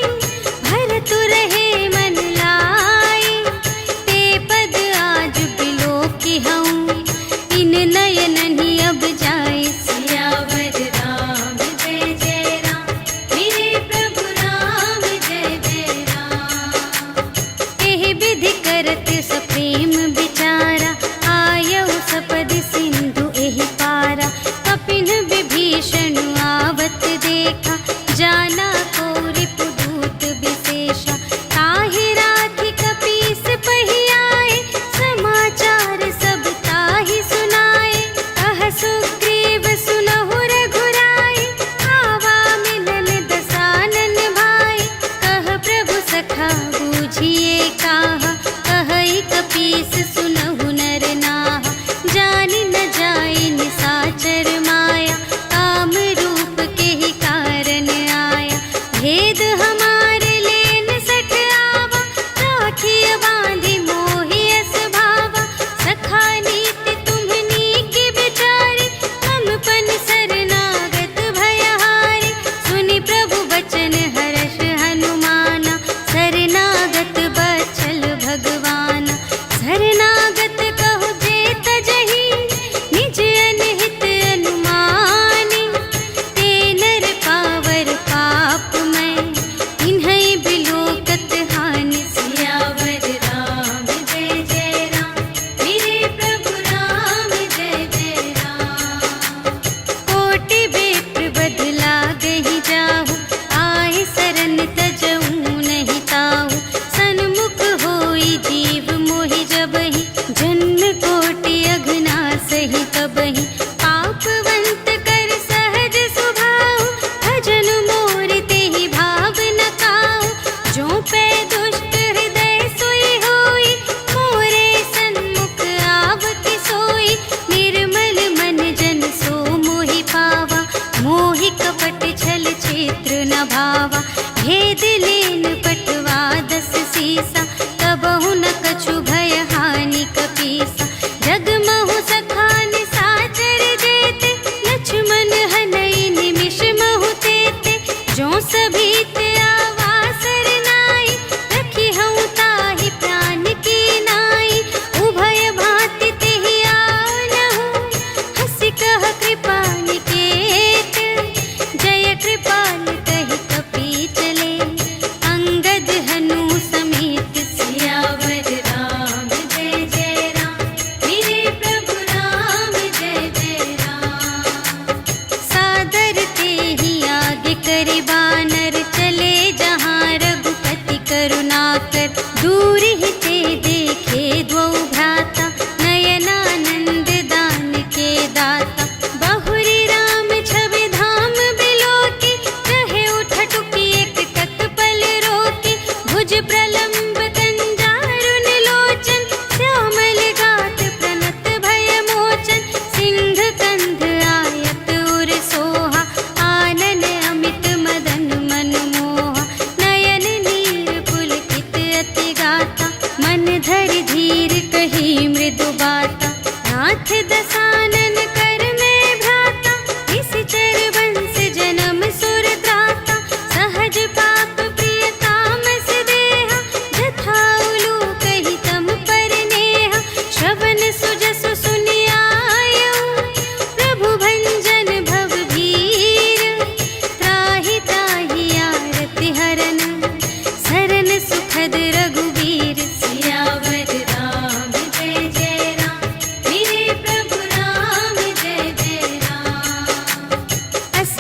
भरतु रहे मन लाई। ते पद आज बिलोकी हूँ, इन नयन ही अब जाए। सियावर राम जय जय राम, मेरे प्रभु राम जय जय राम। एहि विधि करत सप्रेम विचारा, आयऊ सपदि सिंधु एहि पारा। कपिन विभीषण आवत देखा, जाना को रिपुदूत विशेषा। ताहि राखी कपीस पहियाए, समाचार सब ताहि सुनाए। कह सुग्रीव सुनहु रघुराई, आवा मिलन दसानन भाई। कह प्रभु सखा बूझिए काहा, कहई कपीस सुनहु नर नाहा। जानि न जाई निसाचर माया, काम रूप के ही कारण आया। भेद हमारे लेन सठ आवा, राखिय बांधि मोहि अस भावा। सखा नीति तुम्हनी के विचारी, मम पन शरणागत भयहारी। सुनि प्रभु बचन हर्ष हनुमाना, शरणागत बचल भगवाना। शरणागत कहु जे तजहि, निज अनहित अनुमानी। ते नर पावर पाप मैं, इन्है बिलोकत हानि। सियावर राम जय जय राम, मेरे प्रभु राम जय जय राम। कोटि विप्र बदला गहि जाहु, आए शरण तजऊ नहीं ताहु। सन्मुख होई जीव मोहि जबहि, जन्म कोटि अघना सही तबहि। पापवंत कर सहज सुभाउ, भजन मोर तेहि भाव न काऊ। जो पै दुष्ट हृदय सोई होई, मोरे सन्मुख आवति सोई। निर्मल मन जन सो मोहि पावा, मोहि कपट छल क्षेत्र न भावा। भेद लेन पटवा दस सीसा, कबहु न कछु भय हानि कपीसा। जगमहु सखा निसाचर जेते, लक्ष्मण हनई निमिष महु तेते। जो सभीत आवा सरनाई, रखी हऊँ ताहि प्राण की नाई। उभय भांति तेहि आनहु, हँसि कह कृपा निकेत। जय कृपाल कहि कपी चले, अंगद हनु समेत। सियावर राम जय जय राम, मेरे प्रभु राम जय जय राम। सादर तेहि आगे करि बानर, चले जहाँ रघुपति करुणाकर। दूर ही ते देखे द्वौ भ्राता, नयनानंद दान के दाता। बहुरी राम छवि धाम बिलोकी, रहे उठटुकी एक टक पल रोकी। भुज प्रलंब कंजारुन लोचन, श्यामल गात प्रणत भय मोचन। सिंध कंध आयत उर सोहा, आनन अमित मदन मनमोहा। नयन नीर पुलकित अति गाता, मन धरि धीर कही मृदु बाता। नाथ दसानन कर में भ्राता, निश्चर वंश जन्म सुर त्राता। सहज पाप प्रिय तामस देहा, जथा उलूक ही तम पर नेहा। श्रवण सुजसु सुनियायऊ, प्रभु भंजन भव भीर। त्राहि ताहि आरति हरन, शरण सुखद रघुवीर। सियावर राम जय जय राम, मेरे प्रभु राम जय जय राम। अस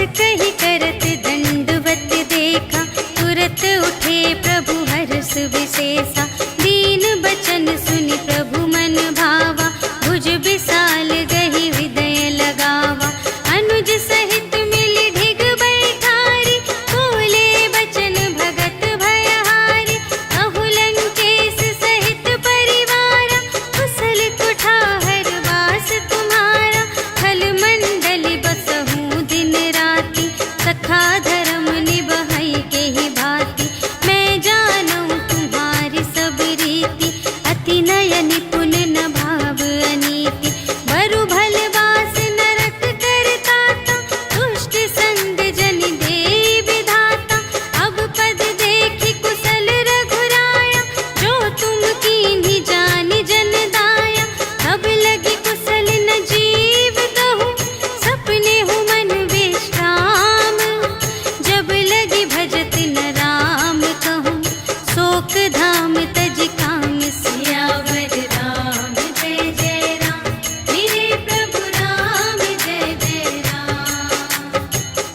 तुरत उठे प्रभु हर्ष विशेषा, दीन बचन सुनि प्रभु मन भावा, भुज विशाल गहि हृदय लगावा। अनुज सहित मिलि ढिग बैठारी, बोले बचन भगत भयहारी। कहु लंकेश सहित परिवारा, कुशल कुठार वास तुम्हारा। खल मंडली बसहु दिन राति, सखा धर्म निबहै केहि भांति। मैं जानऊँ तुम्हारी सब रीति, अति नय निपुण न भाव अनीति। बरु भल बास नरक करताता, दुष्ट संग जन देई विधाता। अब पद देखि कुशल रघुराया, जो तुम कीन्ही जानि जन दाया। तब लगी कुशल न जीव कहूँ, सपने हूँ मन विश्राम। जब लगी भजत न राम कहूँ, शोक धाम तज काम सियावर राम जय जय राम, मेरे प्रभु राम जय जय राम।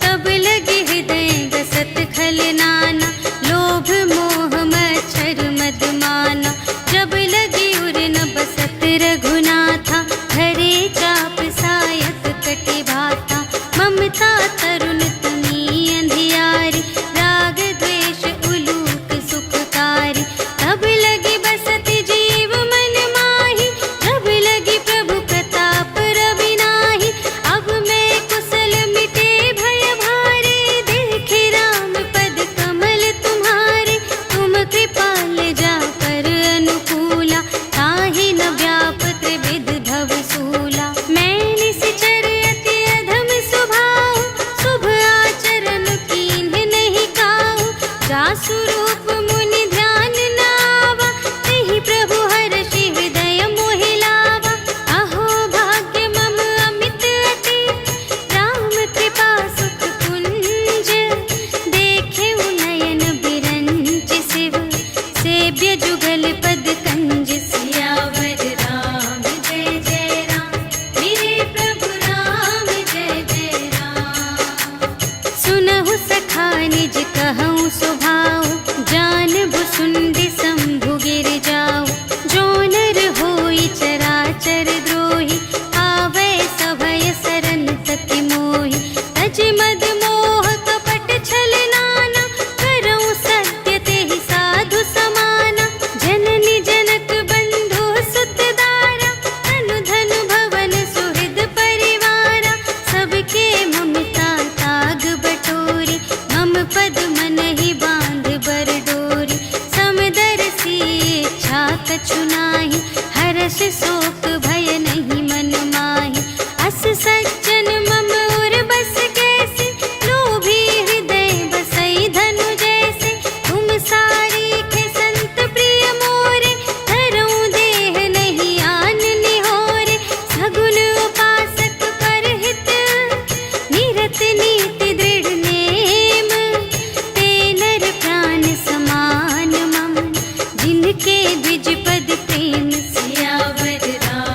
तब लगे हृदय गसत खल नाना, लोभ मोह मच्छर मद माना। जब लगी उर न बसत रघुनाथा, धरे चाप सायक कटि भाता। ममता तरुण तनी अंधियारी, राग द्वेष उलूक सुखकारी। तब लगी बसत जीव मन माही, जब लगी प्रभु प्रताप रवि नाही। अब मैं कुशल मिटे भय भारे, देखे राम पद कमल तुम्हारे। तुम कृपाल जा पर अनुकूला, ताहि न व्यापत विध भव सूला। मैं निश्चर अति अधम स्वभाव, शुभ आचरण कीन्ह नहीं काहू। जासु रूप मुनि ध्यान न आवा, तेहि प्रभु हर्षि हृदय मोहि लावा। अहो भाग्य मम अमित अति, राम कृपा सुख कुंज। देखे नयन बिरंच शिव, सेव्य जुगल पद कंज। सियावर राम जय जय राम, मेरे प्रभु राम जय जय राम। सुनहु सखा निज कहऊँ स्वभाव, जानबु सुंदि शंभु गिर जाऊ। जो नर होई चराचर द्रोही, आवै सभय सरन तति मोहि। तज मद मोह कपट छल नाना, करऊँ सत्य तेहि साधु समाना। जननी जनक बंधु सुत दारा, तनु धनु भवन सुहृद परिवारा। सबके ममता ताग बटोरी, मम पद मन ही बांध बर डोरी। समदर्शी इच्छा कछु नाही, हर्ष शोक भय नहीं मन माही। अस सज्जन मम उर बस कैसे, लोभी हृदय बसई धनु जैसे। तुम सारीखे संत प्रिय मोरे, धरऊँ देह नहीं आन निहोरे। सगुन उपासक परहित, निरत नीति दृढ़ नेम। ते नर प्राण समान मम, जिनके द्विज पद प्रेम। सियावर राम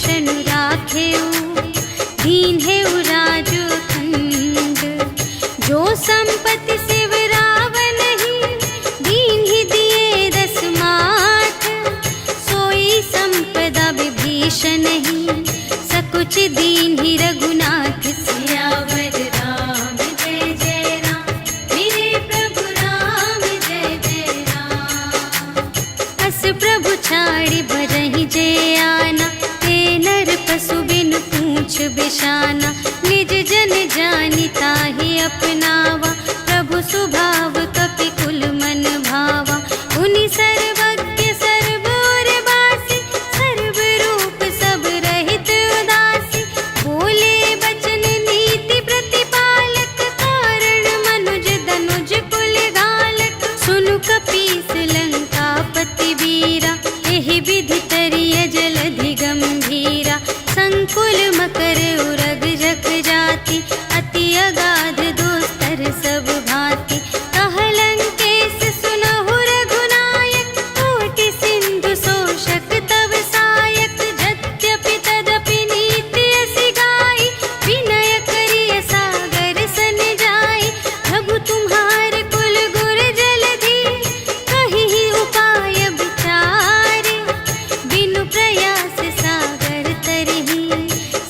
विभीषण राखेऊ, दीन्हेऊ राजो खंड। जो संपत्ति शिव रावण ही, दीन्हि दिए 10 माथ। सोई संपदा विभीषण ही, सकुच दीन्हि रघुनाथ। सियावर राम जय जय राम, मेरे प्रभु राम जय जय राम। अस प्रभु छाड़ी भरहि जे आना, ते नर पशु बिनु पूछ बिशाना। निज जन जानि ताहि अपनावा, प्रभु स्वभाव कपि कुल मन भावा। उनि सर्वज्ञ सर्व और बासी, सर्व रूप सब रहित उदासी। बोले बचन नीति प्रतिपालक, कारण मनुज धनुज कुल घालक। सुनु कपीस लंकापति वीरा, एहि विधि तरिय जलधि गंभीरा। संकुल मकर उरग जख जाति, अति अगाध दोस्तर सब भांति। कहलंकेश सुनहु रघुनायक, कोटि सिंधु शोषक तव सायक। यद्यपि तदपि नीति असि गाई, विनय करिय सागर सन जाई। प्रभु तुम्हार कुल गुर जलधि, कहिहि उपाय विचारे। बिनु प्रयास सागर तरहि,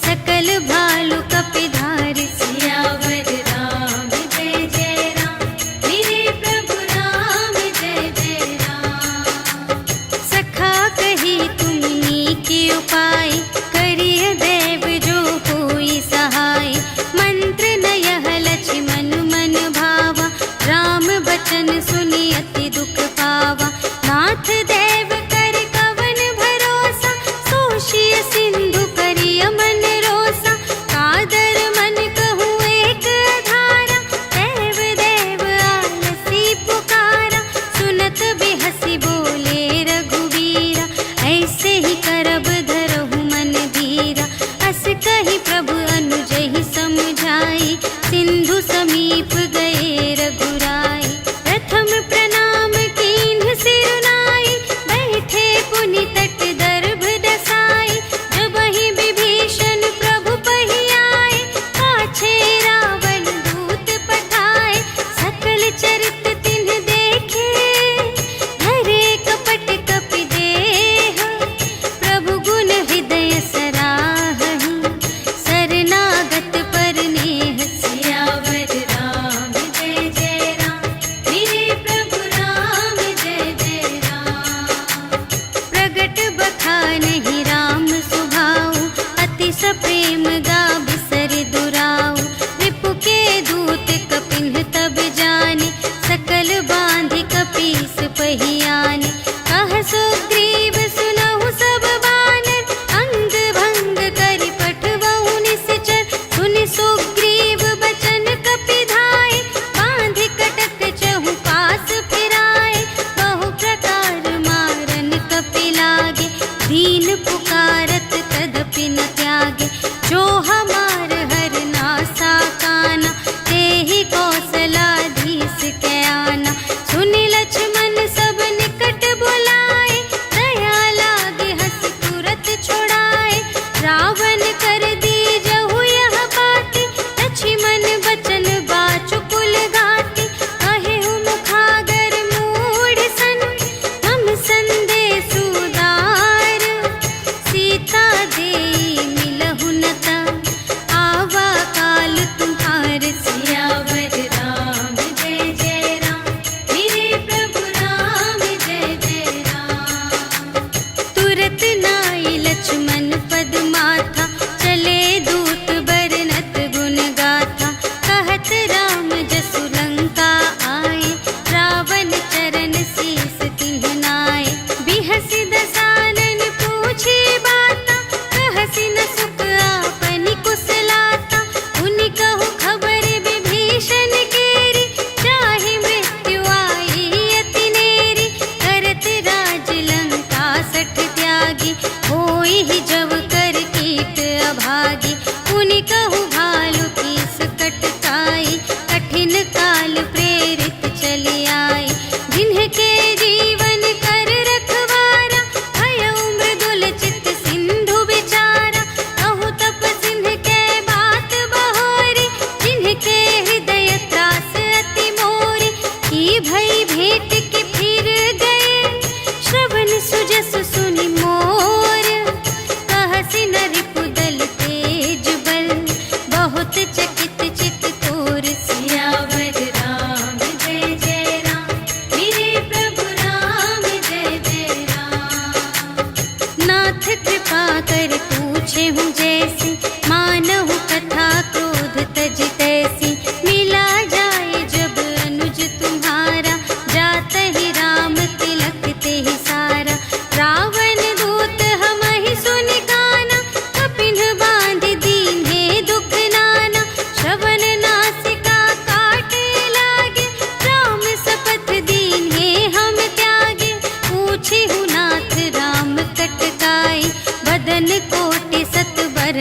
सकल भालु कपिधारि। सियावर राम जय जय राम, मेरे प्रभु राम जय जय राम। सखा कही तुमनी के उपाय, करिय देव जो होई सहाय। मंत्र नयह लक्ष्मण मन भावा, राम बचन सुनि अति दुख पावा। नाथ देव कर कवन भरोसा, सोषिय सिंधु करिय मन रोसा। कादर मन कहूँ एक अधारा, देव देव आलसी पुकारा। सुनत बिहसी बोले रघुवीरा, ऐसे ही करब धरहु मन धीरा। अस कही प्रभु अनुजहि समझाई, सिंधु समीप गए रघुराई। प्रथम प्रणाम कीन्ह सिरुनाई, बैठे पुनि तट दर्भ दसाई। जबहि विभीषण प्रभु पहि आए, पाछे रावण दूत पठाए। सकल चरित तिन्ह देखे, धरे कपट कपि देह। प्रभु गुण हृदय सराहहि, शरणागत पर नेह। सियावर राम जय जय राम, मेरे प्रभु राम जय जय राम। प्रगट बखानहि राम सुभाऊ, अति सप्रेम गा बिसरि दुराऊ। रिपु के दूत कपिन्ह तब जाने, सकल बांधि कपीस पहि आने। कह सुग्रीव सुनहु सब बानर, अंग भंग करि पठवहु निश्चर। सुनि सुग्रीव बचन कपिधाय, बांधि कटक चहु पास फिराए। बहु प्रकार मारन कपि लागे, दीन पुकारत तदपि न त्यागे। जो हमार हर नासा काना, तेहि कौशलाधीश के आना। सुनि लक्ष्मण सब निकट बुलाए, दया लागे हँसि तुरत छुड़ाए। रावण कर दीजहु यह बाती, लक्ष्मण बचन बाचु कुल घाती। कहेहु मुखागर मूढ़ सन, हम संदेश उदार। सीता देई मिलहु न ता, आवा काल तुम्हार। सियावर राम जय जय राम, मेरे प्रभु राम जय जय राम। तुरत नाई लक्ष्मण पद माथा, चले दूत बरनत गुण गाथा। कहत राम जसु लंका आए, रावण चरण शीस तिन्ह नाए। बिहसि दसानन पूछे बाता, कहसि न सुख आपनि कुशलाता। उनि कहु खबर विभीषण केरी, चाहे मृत्यु आई अति नेरी। करत राज लंका सठ त्यागी, होई ही जब कर कीट अभागी। उनि कहु भालु कीस कटकाई, कठिन काल प्रेरित चली आई। जिन्हके जीवन कर रखवारा, भयउ मृदुल चित सिंधु विचार।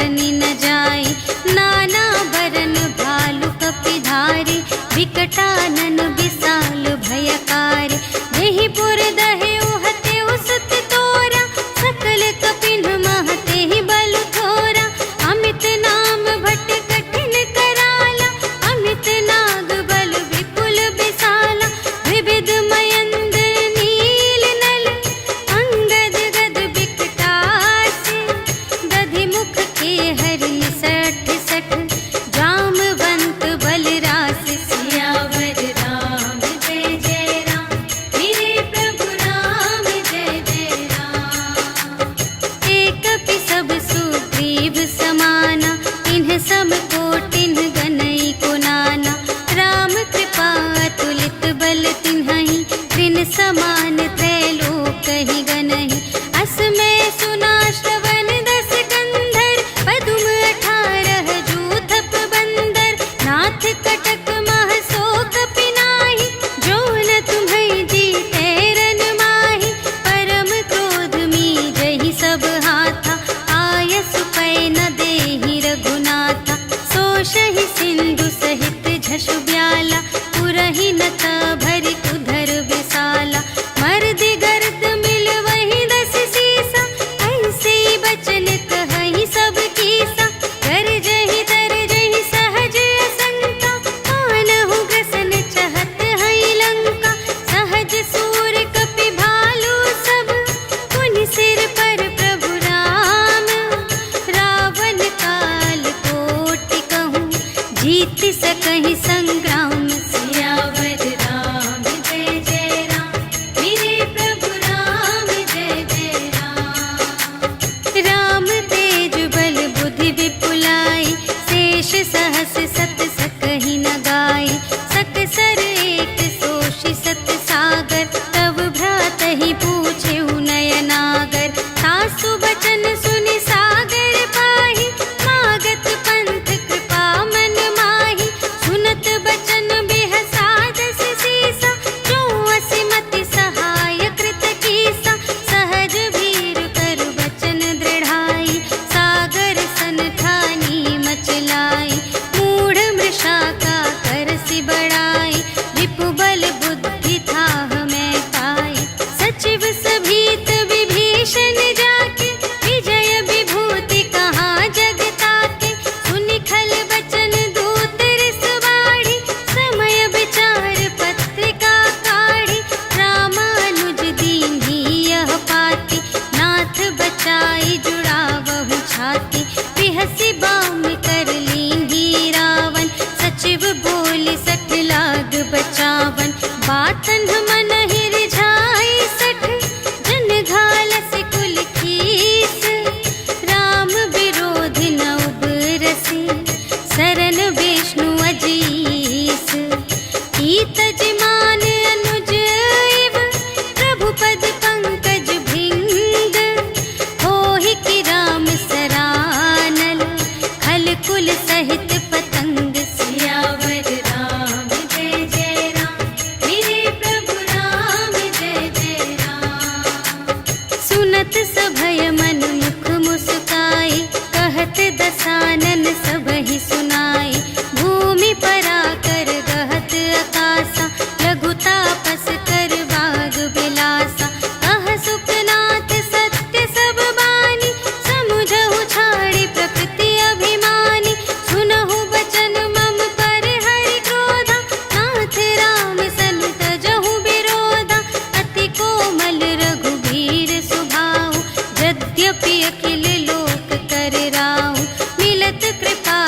बरनी न जाई। नाना बरन भालु कपिधारी, विकटानन विशाल भयकारी। देहि पुर दहे उहते उसत तोरा, सकल कपिन महते ही बल थोरा। अमित नाम भट कठिन कराला, अमित नाग बल विपुल विशाला। विविध मयंद नील नल, अंगद गद विकटासी। दधि मुख के हरि सठ सठ, जामवंत बलरास। सियावर राम जय जय राम, मेरे प्रभु राम जय जय राम। एक पि सब सुग्रीव समाना, इन्ह सम कोटिन गनई को नाना। राम कृपा अतुलित बल तिन्हहि, त्रिन समान त्रैलोकहि गनहि। अस में सुना श्रवण दस कंधर, पदुम 18 जूथप बंदर। नाथ कटक मह शोक पिनाहि, जो न तुम्है जीते रन माहि। परम क्रोध मीजहि सब हाथा, आयसु पै न देहि रघुनाथा। सोषहि सिंधु सहित झषु ब्याला, पुरहि नत भरि उधर विशाला। मर्दि गर्द मिल वही 10 सीसा, ऐसे बचन कहहि सब कीसा। गरजहि तरजहि सहज असंका, कानहु ग्रसन चहत हई लंका। सहज सूर कपि भालु सब, पुनि सिर पर प्रभु राम। रावण काल कोटि कहूँ, जीत सकहि संग्राम। सियावर राम जय जय राम, मेरे प्रभु राम जय जय राम। राम तेज बल बुद्धि विपुलाई, शेष सहस सत सकहि न गाई। सकसर एक सोषि सत सागर, तब भ्रातहि पूछेहु नयनागर। तासु बचन सुनि सागर पाहि, मागत पंथ कृपा मन माहि। सुनत बचन बिहसा 10 सीसा, जो असिमति सहाय कृत कीसा। सहज भीर कर बचन दृढ़ाई, सागर सन ठानी मचलाई। मूढ़ मृषा का करसि बड़ाई, विपु बल बुद्धि थाह मैं पाई। सचिव सभीत विभीषण जाके, विजय विभूति कहाँ जग ताके। सुनि खल बचन दूत रिस बाढ़ी, समय विचार पत्रिका काढ़ी। रामानुज दीन्ही यह पाती, नाथ बचाई जुड़ावहु छाती। बिहसि बाम कर लीन्ही रावण, सचिव बोलि सठ लाग बचावन। बातन मन रिझाई 60, जन घालसि कुल कीस। राम विरोधि न उबरसि, सरन विष्णु अजीस। ईतज मान अनुज इव, प्रभु पद पंकज भृंग। होहि कि राम सरानल, खल कुल सहित पतंग। सियावर राम जय जय राम, मेरे प्रभु राम जय जय राम। सुनत सभय मन मुख मुस्काई, कहत दसानन सबहि सुनाई। भूमि पराकर गहत आकासा, लघु तापस कर बाग बिलासा। कह सुखनाथ सत्य सब बानी, समुझहु छाड़ी प्रकृति अभिमानी। सुनहु बचन मम पर हरि क्रोधा, नाथ राम सन तजहु विरोधा। अति कोमल रघुबीर सुभाऊ, यद्यपि अखिल लोक कर राऊ। मिलत कृपा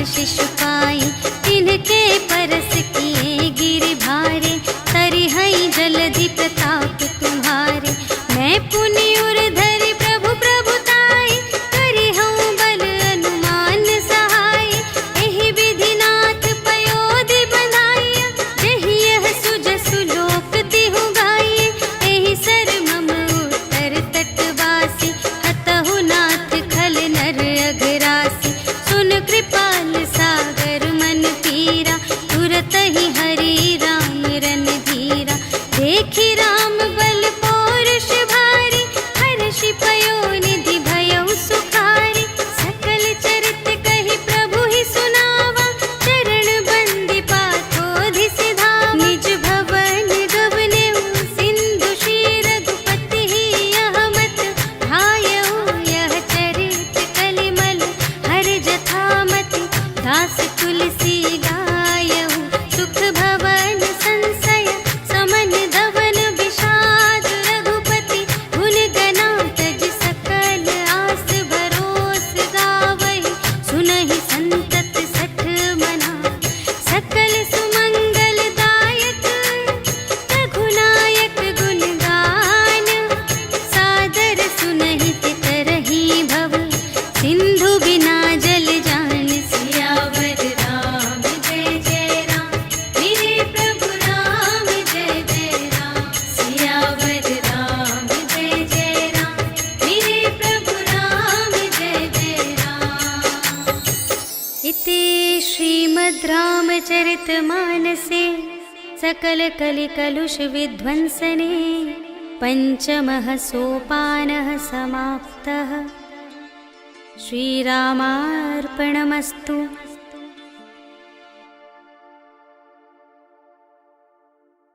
शिशुपाई, तिनके परस किए गिरि भारे, तरिहई जलधि प्रताप तुम्हारे। मैं पुनि उर धरि प्रभु प्रभुताई, करिहऊँ बल अनुमान सहाय। एहि विधि नाथ पयोधि बंधाइया, जेहि यह सुजसु लोक तिहु गाइए। एहि सर मम उत्तर तटवासी, हतहु नाथ खल नर अघरासी। सुन कृपाल सागर मन पीरा, तुरत ही हरि राम रन धीरा। देखि राम बल पौरुष भारी, हर्षि पयोनिधि भयउ सुखारी। सकल चरित कहि प्रभु ही सुनावा, चरण बंदी पाथोधि सिधावा। निज भवन गवनेउ सिंधु श्री रघुपति ही, यह मत भायउ यह चरित कलिमल हर जथामति। दास तुलसी गायउ सुख भवन संशय, समन धवन विषाद रघुपति। गुण गना तज सकल आस भरोस गावहि, सुनहि संतत सठ मना। सकल सुमंगल दायक रघुनायक गुण गान, सादर सुनहि तितरहि भव, सिंधु बिना जल जान। सियावर राम जय जय राम, मेरे प्रभु राम जय जय राम। सियावर राम जय जय राम, मेरे प्रभु राम जय जय राम। इति श्रीमद् रामचरितमानसे सकल कलिकलुष विध्वंसने, पंचमः सोपानः समाप्तः। श्रीरामार्पणमस्तु।